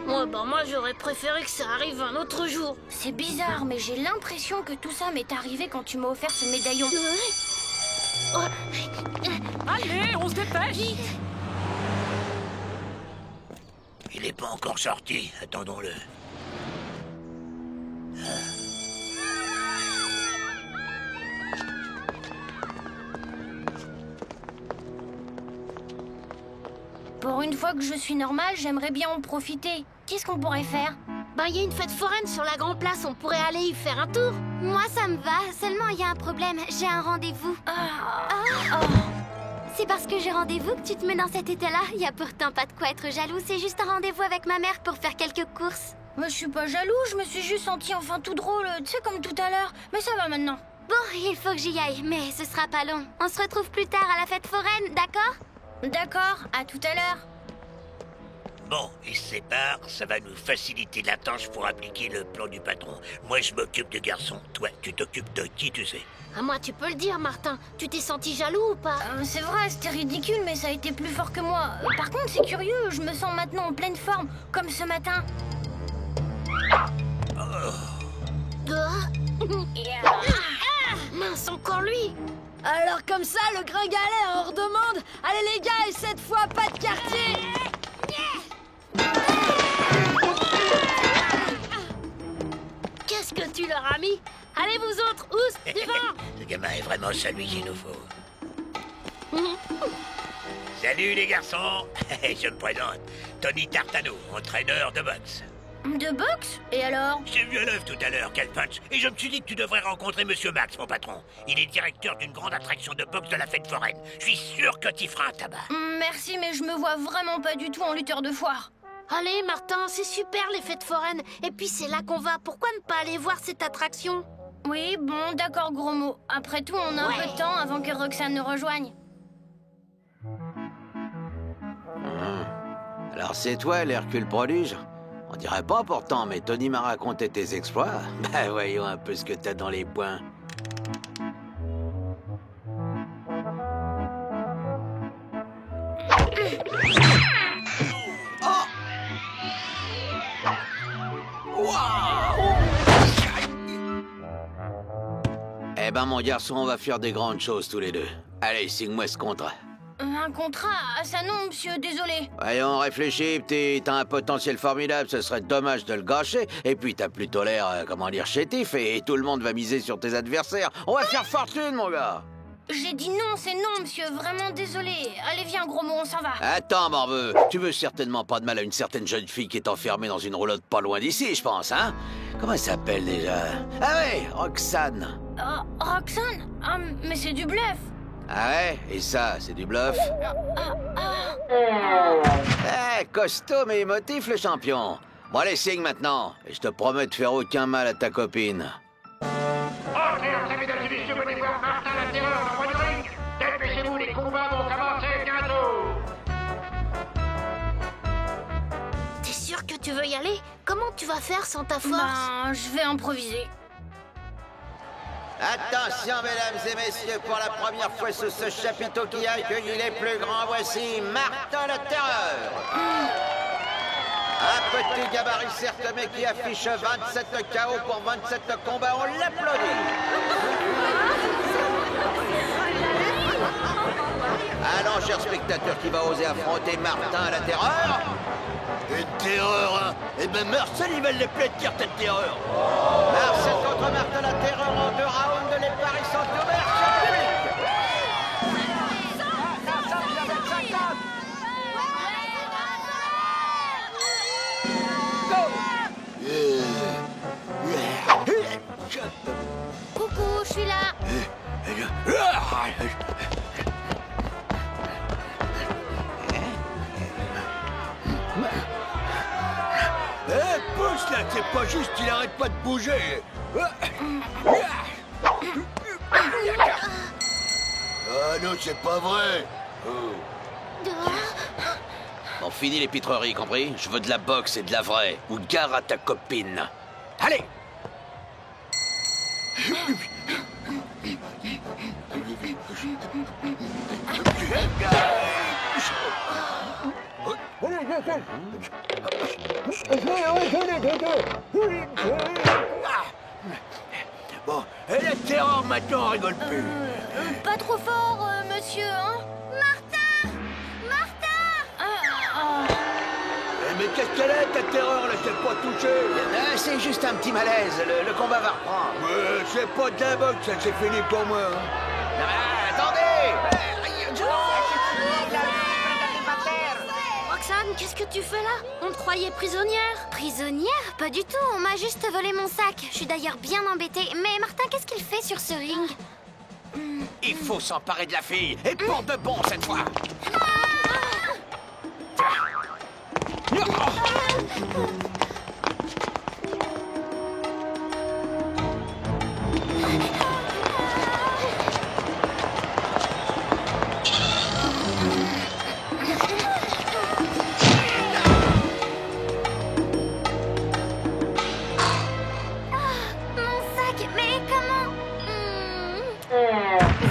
Ouais, bah moi j'aurais préféré que ça arrive un autre jour. C'est bizarre, mais j'ai l'impression que tout ça m'est arrivé quand tu m'as offert ce médaillon. Allez, on se dépêche. Vite. Il n'est pas encore sorti, attendons-le. Pour une fois que je suis normale, j'aimerais bien en profiter. Qu'est-ce qu'on pourrait faire? Ben, il y a une fête foraine sur la Grand Place, on pourrait aller y faire un tour. Moi, ça me va. Seulement, il y a un problème. J'ai un rendez-vous. C'est parce que j'ai rendez-vous que tu te mets dans cet état-là. Il y a pourtant pas de quoi être jaloux. C'est juste un rendez-vous avec ma mère pour faire quelques courses. Moi, je suis pas jaloux. Je me suis juste sentie enfin tout drôle, tu sais, comme tout à l'heure. Mais ça va maintenant. Bon, il faut que j'y aille, mais ce sera pas long. On se retrouve plus tard à la fête foraine, d'accord? D'accord, à tout à l'heure. Bon, ils se séparent, ça va nous faciliter la tâche pour appliquer le plan du patron. Moi, je m'occupe des garçons. Toi, tu t'occupes de qui, tu sais? À moi, tu peux le dire, Martin. Tu t'es senti jaloux ou pas? C'est vrai, c'était ridicule, mais ça a été plus fort que moi. Par contre, c'est curieux, je me sens maintenant en pleine forme, comme ce matin. Mince, encore lui. Alors comme ça, le gringalet est hors de monde. Allez les gars, et cette fois, pas de quartier. Qu'est-ce que tu leur as mis? Allez vous autres, oust, devant. Ce gamin est vraiment celui qu'il nous faut. Salut les garçons. Je me présente. Tony Tartano, entraîneur de boxe. De boxe? Et alors? J'ai vu à l'œuvre tout à l'heure, quel punch. Et je me suis dit que tu devrais rencontrer Monsieur Max, mon patron. Il est directeur d'une grande attraction de boxe de la fête foraine. Je suis sûr que t'y feras un tabac. Merci, mais je me vois vraiment pas du tout en lutteur de foire. Allez, Martin, c'est super les fêtes foraines. Et puis c'est là qu'on va. Pourquoi ne pas aller voir cette attraction? Oui, bon, d'accord, gros mot. Après tout, on a un peu de temps avant que Roxane nous rejoigne. Alors c'est toi, l'Hercule prodige? On dirait pas pourtant, mais Tony m'a raconté tes exploits. Bah voyons un peu ce que t'as dans les poings. Oh! Wow! Eh ben mon garçon, on va faire des grandes choses tous les deux. Allez, signe-moi ce contrat. Un contrat? Ah ça non, monsieur, désolé. Voyons, réfléchis, petit. T'as un potentiel formidable, ce serait dommage de le gâcher. Et puis t'as plutôt l'air, comment dire, chétif, et tout le monde va miser sur tes adversaires. On va faire fortune, mon gars. J'ai dit non, c'est non, monsieur, vraiment désolé. Allez, viens, gros mot, on s'en va. Attends, morveux, tu veux certainement pas de mal à une certaine jeune fille qui est enfermée dans une roulotte pas loin d'ici, je pense, hein? Comment elle s'appelle déjà? Ah oui, Roxane. Roxane? Ah, mais c'est du bluff. Ah ouais? Et ça, c'est du bluff? Eh, costaud mais émotif, le champion. Bon, allez, signe maintenant. Et je te promets de faire aucun mal à ta copine. Entrez, mesdames et messieurs, venez voir Martin la Terreur dans le ring. Dépêchez-vous, les combats vont commencer bientôt. T'es sûr que tu veux y aller? Comment tu vas faire sans ta force? Ben, je vais improviser. Attention, mesdames et messieurs, pour la première fois sous ce chapiteau qui a accueilli les plus grands, voici Martin la Terreur. Un petit gabarit certes, mais qui affiche 27 KO pour 27 combats, on l'applaudit. Alors, chers spectateurs, qui va oser affronter Martin la Terreur? Une terreur, hein? Eh ben Marcel, il va l'applaudir, cette terreur. Marcel contre Martin la Terreur en 2 rounds, les paris sont ouverts, cher public. Coucou, je suis là. Eh, pousse là, c'est pas juste, il arrête pas de bouger. Ah non, c'est pas vrai. Bon, fini les pitreries, compris? Je veux de la boxe et de la vraie. Ou gare à ta copine. Allez! Bon, et la terreur maintenant, on rigole plus. Pas trop fort, monsieur, hein? Martin! Martin! Eh, mais qu'est-ce qu'elle est, ta terreur, là, c'est pas touché. C'est juste un petit malaise, le combat va reprendre. C'est pas de la boxe, ça, c'est fini pour moi. Hein. Attendez! Roxane, qu'est-ce que tu fais là? On te croyait prisonnière. Prisonnière? Pas du tout, on m'a juste volé mon sac. Je suis d'ailleurs bien embêtée. Mais Martin, qu'est-ce qu'il fait sur ce ring? Il faut s'emparer de la fille, et pour de bon cette fois!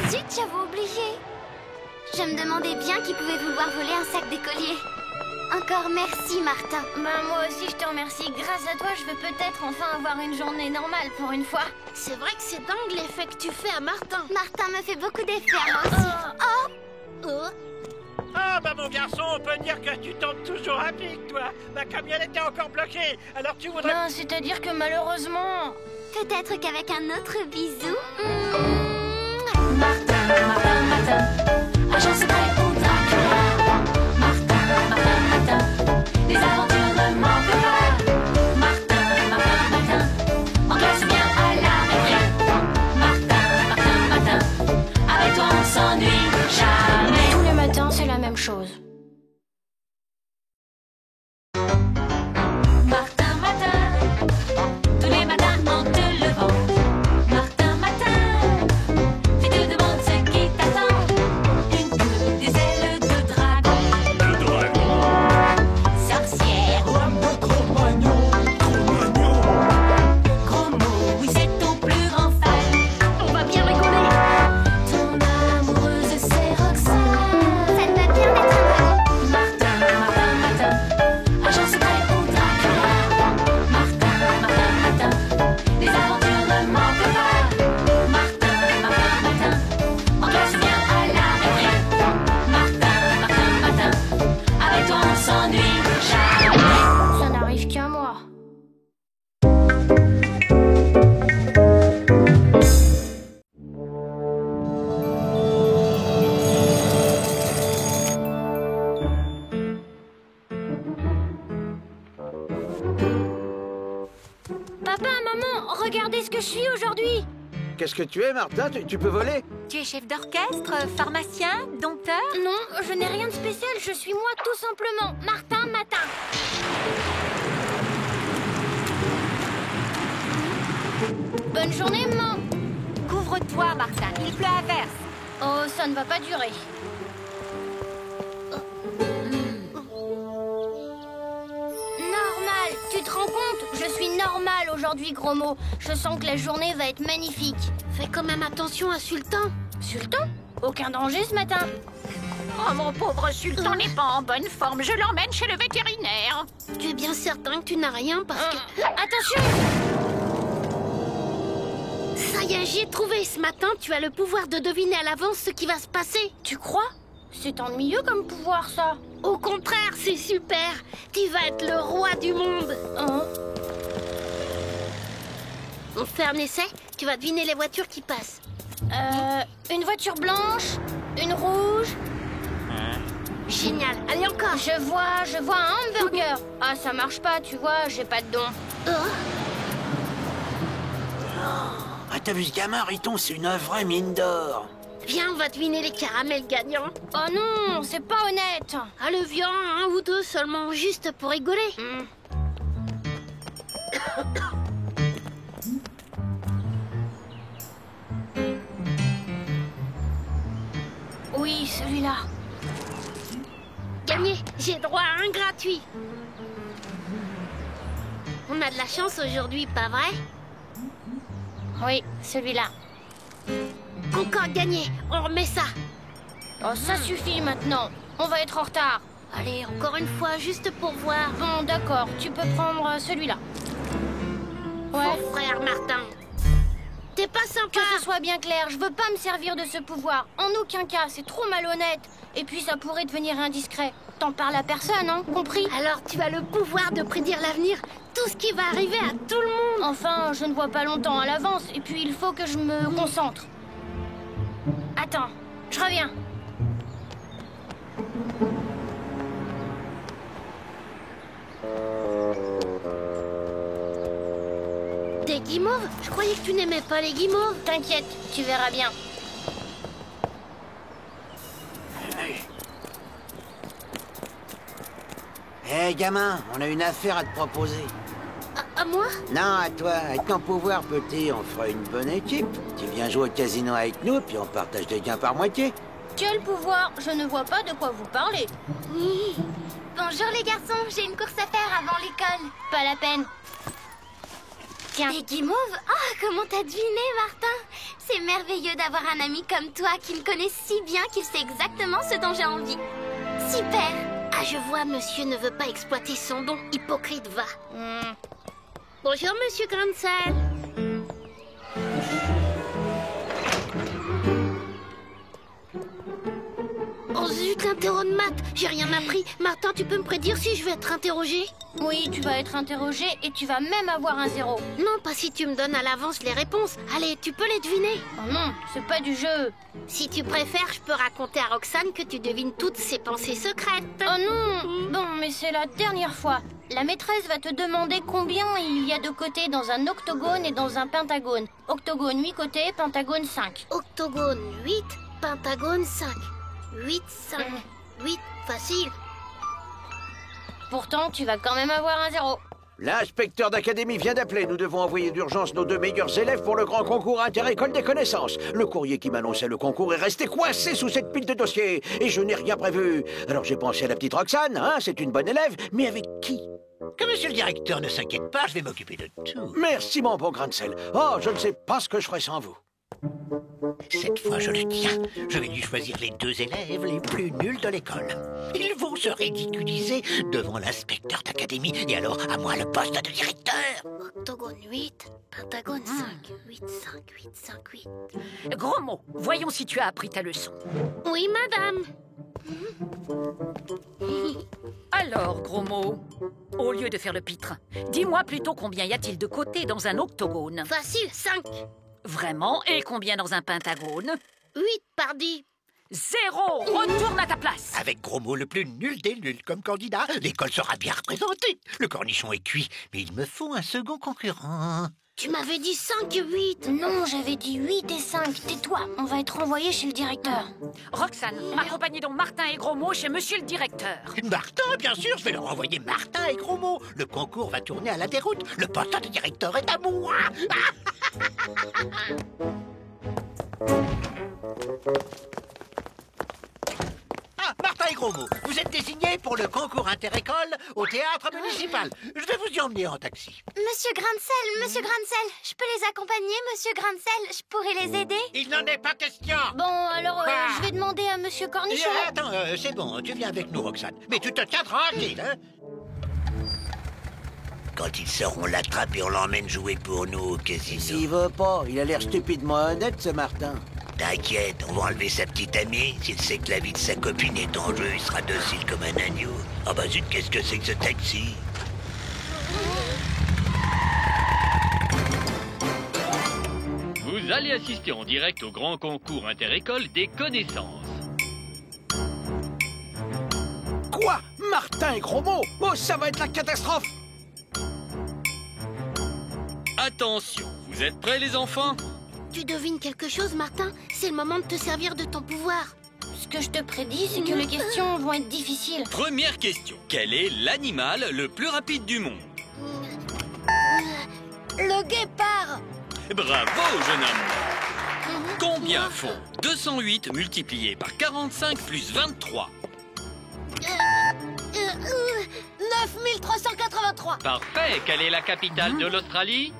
Zut, j'avais oublié. Je me demandais bien qui pouvait vouloir voler un sac d'écolier. Encore merci, Martin. Ben, moi aussi, je te remercie. Grâce à toi, je vais peut-être enfin avoir une journée normale pour une fois. C'est vrai que c'est dingue l'effet que tu fais à Martin. Martin me fait beaucoup d'effets, moi aussi. Ah, bah mon garçon, on peut dire que tu tombes toujours à pic, toi. Ma camionnette est encore bloquée, alors tu voudrais... Ben, c'est-à-dire que malheureusement... Peut-être qu'avec un autre bisou... Martin, Martin, Martin, agent secret ou Dracula. Martin, Martin, Martin, les aventures ne manquent pas. Martin, Martin, Martin, on classe bien à la récré. Martin, Martin, Martin, avec toi on s'ennuie jamais. Tous les matins, c'est la même chose. Martin, Martin, tous les matins en te levant. Martin, Martin, tu te demandes ce qui t'attend. Une coupe, des ailes de dragon. Le dragon. Sorcière, Cro-Magnon, Cro-Magnon. gros mot, oui c'est ton plus grand fan. On va bien rigoler. Ton amoureuse c'est Roxane. Ça te va bien d'être un qu'est-ce que tu es, Martin? Tu peux voler? Tu es chef d'orchestre, pharmacien, dompteur? Non, je n'ai rien de spécial, je suis moi tout simplement, Martin Matin. Bonne journée, maman. Couvre-toi, Martin, il pleut à verse. Oh, ça ne va pas durer. Normal, tu te rends compte? Je suis normale aujourd'hui, gros mot. Je sens que la journée va être magnifique. Fais quand même attention à Sultan. Sultan? Aucun danger ce matin. Oh, mon pauvre Sultan n'est pas en bonne forme. Je l'emmène chez le vétérinaire. Tu es bien certain que tu n'as rien parce que... Attention! Ça y est, j'y ai trouvé. Ce matin, tu as le pouvoir de deviner à l'avance ce qui va se passer. Tu crois? C'est ennuyeux comme pouvoir, ça. Au contraire, c'est super. Tu vas être le roi du monde. Hein? On fait un essai. Tu vas deviner les voitures qui passent. Une voiture blanche, une rouge. Génial. Allez, encore. Je vois un hamburger. Ah, ça marche pas, tu vois, j'ai pas de don. Ah, t'as vu ce gamin, Riton? C'est une vraie mine d'or. Viens, on va deviner les caramels gagnants. Oh non, c'est pas honnête. Allez, viens, un ou deux seulement, juste pour rigoler. Oui, celui-là. Gagné, j'ai droit à un gratuit. On a de la chance aujourd'hui, pas vrai? Oui, celui-là. Encore gagné, on remet ça. Oh, ça suffit maintenant. On va être en retard. Allez, encore une fois, juste pour voir. Bon, d'accord, tu peux prendre celui-là. Faux frère Martin. T'es pas sympa. Que ce soit bien clair, je veux pas me servir de ce pouvoir. En aucun cas, c'est trop malhonnête. Et puis ça pourrait devenir indiscret. T'en parles à personne, hein, compris? Alors tu as le pouvoir de prédire l'avenir, tout ce qui va arriver à tout le monde. Enfin, je ne vois pas longtemps à l'avance. Et puis il faut que je me concentre. Attends, je reviens. Des guimauves? Je croyais que tu n'aimais pas les guimauves. T'inquiète, tu verras bien. Hé, gamin, on a une affaire à te proposer. À moi? Non, à toi. Avec ton pouvoir, petit, on fera une bonne équipe. Tu viens jouer au casino avec nous, puis on partage les gains par moitié. Quel pouvoir? Je ne vois pas de quoi vous parlez. Bonjour les garçons, j'ai une course à faire avant l'école. Pas la peine. Tiens. Des guimauves? Oh, comment t'as deviné, Martin? C'est merveilleux d'avoir un ami comme toi qui me connaît si bien qu'il sait exactement ce dont j'ai envie. Super! Ah, je vois, monsieur ne veut pas exploiter son don. Hypocrite, va. Bonjour, monsieur Grancel. Oh zut, l'interro de maths. J'ai rien appris. Martin, tu peux me prédire si je vais être interrogé? Oui, tu vas être interrogé et tu vas même avoir un 0. Non, pas si tu me donnes à l'avance les réponses. Allez, tu peux les deviner. Oh non, c'est pas du jeu. Si tu préfères, je peux raconter à Roxane que tu devines toutes ses pensées secrètes. Oh non. Bon, mais c'est la dernière fois. La maîtresse va te demander combien il y a de côtés dans un octogone et dans un pentagone. Octogone 8 côtés, pentagone 5. Octogone 8, pentagone 5. 8, 5, 8, facile. Pourtant, tu vas quand même avoir un 0. L'inspecteur d'académie vient d'appeler. Nous devons envoyer d'urgence nos 2 meilleurs élèves pour le grand concours inter-école des connaissances. Le courrier qui m'annonçait le concours est resté coincé sous cette pile de dossiers. Et je n'ai rien prévu. Alors j'ai pensé à la petite Roxane, hein, c'est une bonne élève. Mais avec qui? Que monsieur le directeur ne s'inquiète pas, je vais m'occuper de tout. Merci, mon bon Grancel. Oh, je ne sais pas ce que je ferais sans vous. Cette fois, je le tiens. Je vais lui choisir les 2 élèves les plus nuls de l'école. Ils vont se ridiculiser devant l'inspecteur d'académie. Et alors, à moi le poste de directeur. Octogone 8, pentagone 5. 8, 5, 8, 5, 8. Gros mot, voyons si tu as appris ta leçon. Oui, madame. Alors, gros mot, au lieu de faire le pitre, dis-moi plutôt combien y a-t-il de côtés dans un octogone? Facile, 5. Vraiment? Et combien dans un pentagone? 8, pardi. 0! Retourne à ta place! Avec gros mot le plus nul des nuls comme candidat, l'école sera bien représentée. Le cornichon est cuit, mais il me faut un second concurrent. Tu m'avais dit 5 et 8. Non, j'avais dit 8 et 5. Tais-toi, on va être envoyé chez le directeur. Roxane, accompagnez donc Martin et Gros Mot chez monsieur le directeur. Martin, bien sûr, je vais leur envoyer Martin et Gros Mot. Le concours va tourner à la déroute. Le poste de directeur est à moi. Ah, Martin et Gros Mot, vous êtes désignés pour le concours interécole au théâtre municipal. Je vais vous y emmener en taxi. Monsieur Grancel, je peux les accompagner, monsieur Grancel? Je pourrais les aider? Il n'en est pas question. Bon, alors je vais demander à monsieur Cornichon. Attends, c'est bon, tu viens avec nous, Roxane. Mais tu te tiens tranquille, hein? Quand ils sauront l'attraper, on l'emmène jouer pour nous au casino. S'il veut pas, il a l'air stupidement honnête, ce Martin. T'inquiète, on va enlever sa petite amie. S'il sait que la vie de sa copine est en jeu, il sera docile comme un agneau. Ah bah zut, qu'est-ce que c'est que ce taxi? Vous allez assister en direct au grand concours interécole des connaissances. Quoi? Martin et Gros Mot? Oh, ça va être la catastrophe! Attention, vous êtes prêts les enfants? Tu devines quelque chose, Martin? C'est le moment de te servir de ton pouvoir. Ce que je te prédis, c'est que les questions vont être difficiles. Première question. Quel est l'animal le plus rapide du monde? Le guépard! Bravo, jeune homme! Combien font 208 multiplié par 45 plus 23? 9383. Parfait. Quelle est la capitale de l'Australie?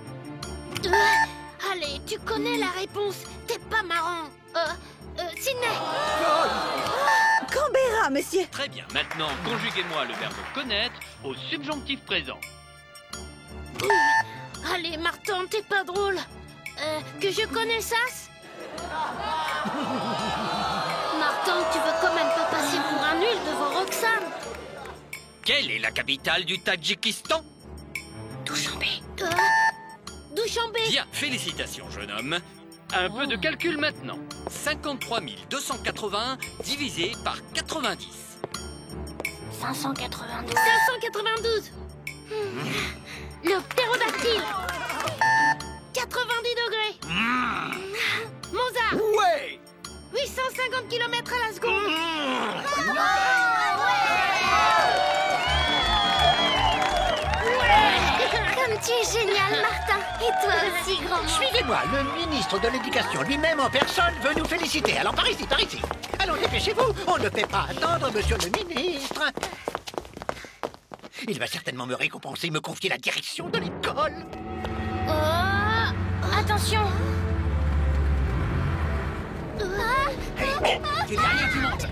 Allez, tu connais la réponse. T'es pas marrant. Sydney. Canberra, monsieur. Très bien. Maintenant, conjuguez-moi le verbe connaître au subjonctif présent. Allez, Martin, t'es pas drôle. Que je connaissasse? Martin, tu veux quand même pas passer pour un nul devant Roxane? Quelle est la capitale du Tadjikistan? Douchambé. Douchambé. Bien, félicitations, jeune homme. Un peu de calcul maintenant. 53 281 divisé par 90. 592. 592. Le ptérodactyle. 90 degrés. Mozart. Ouais. 850 km à la seconde. Comme tu es génial, Martin. Et toi aussi, Grand Mot. Suivez-moi, le ministre de l'Éducation lui-même en personne veut nous féliciter. Alors par ici, par ici. Allons, dépêchez-vous, on ne fait pas attendre, monsieur le ministre. Il va certainement me récompenser et me confier la direction de l'école. Attention. C'est derrière, tu montes.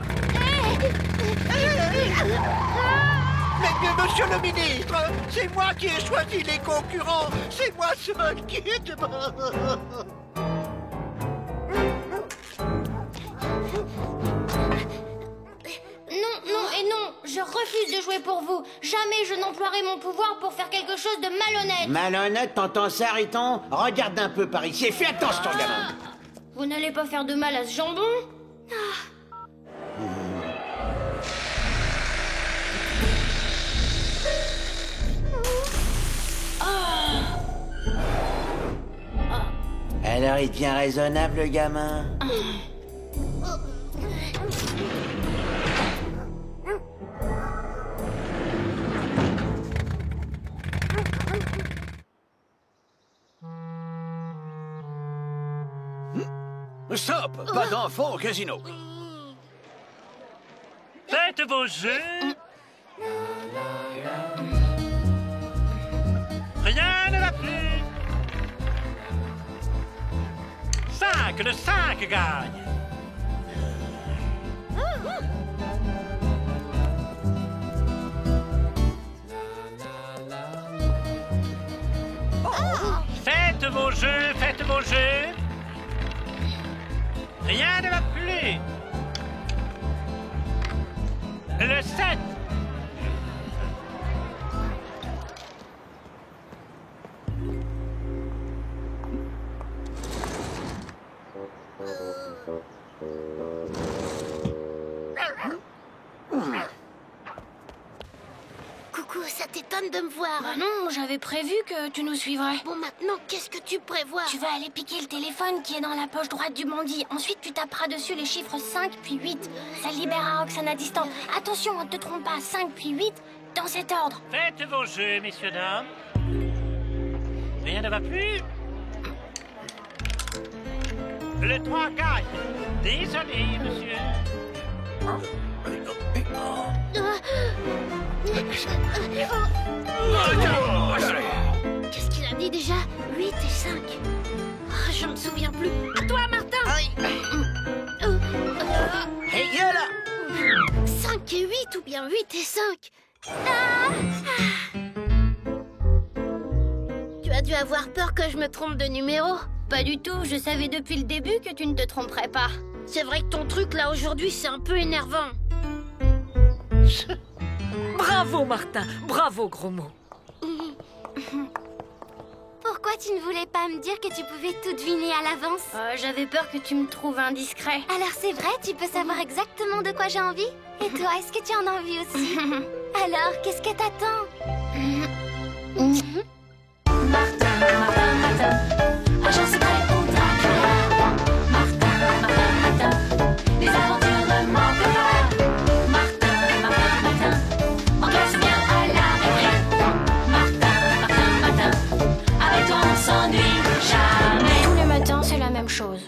Mais monsieur le ministre, c'est moi qui ai choisi les concurrents. C'est moi seul qui est demain. Non et non, je refuse de jouer pour vous. Jamais je n'emploierai mon pouvoir pour faire quelque chose de malhonnête. Malhonnête, t'entends ça, Riton? Regarde un peu par ici et fais attention, gamin. Vous n'allez pas faire de mal à ce jambon? Alors, il devient raisonnable, le gamin? Stop! Pas d'enfants au casino! Faites vos jeux. Rien ne va plus. 5, le 5 gagne. Faites vos jeux, faites vos jeux. Rien ne va plus. Le 7. Coucou, ça t'étonne de me voir. Bah non, j'avais prévu que tu nous suivrais. Bon, maintenant, qu'est-ce que tu prévois? Tu vas aller piquer le téléphone qui est dans la poche droite du bandit. Ensuite, tu taperas dessus les chiffres 5 puis 8. Ça libérera Roxane à distance. Attention, ne te trompe pas, 5 puis 8, dans cet ordre. Faites vos jeux, messieurs, dames. Rien ne va plus. Le 3 gagne. Désolé, monsieur. Qu'est-ce qu'il a dit déjà? 8 et 5. Oh, je me souviens plus. À toi, Martin. Hey, là! 5 et 8 ou bien 8 et 5. Tu as dû avoir peur que je me trompe de numéro. Pas du tout, je savais depuis le début que tu ne te tromperais pas. C'est vrai que ton truc là aujourd'hui c'est un peu énervant. Bravo, Martin. Bravo, gros mot. Pourquoi tu ne voulais pas me dire que tu pouvais tout deviner à l'avance? J'avais peur que tu me trouves indiscret. Alors c'est vrai, tu peux savoir exactement de quoi j'ai envie? Et toi, est-ce que tu en as envie aussi? Alors, qu'est-ce que t'attends? Martin, Martin, Martin, agent secret ou Dracula. Martin, Martin, Martin, les aventures ne manquent pas. Martin, Martin, Martin, en classe bien à la récré. Martin, Martin, Martin, avec toi on s'ennuie jamais. Tous les matins, c'est la même chose.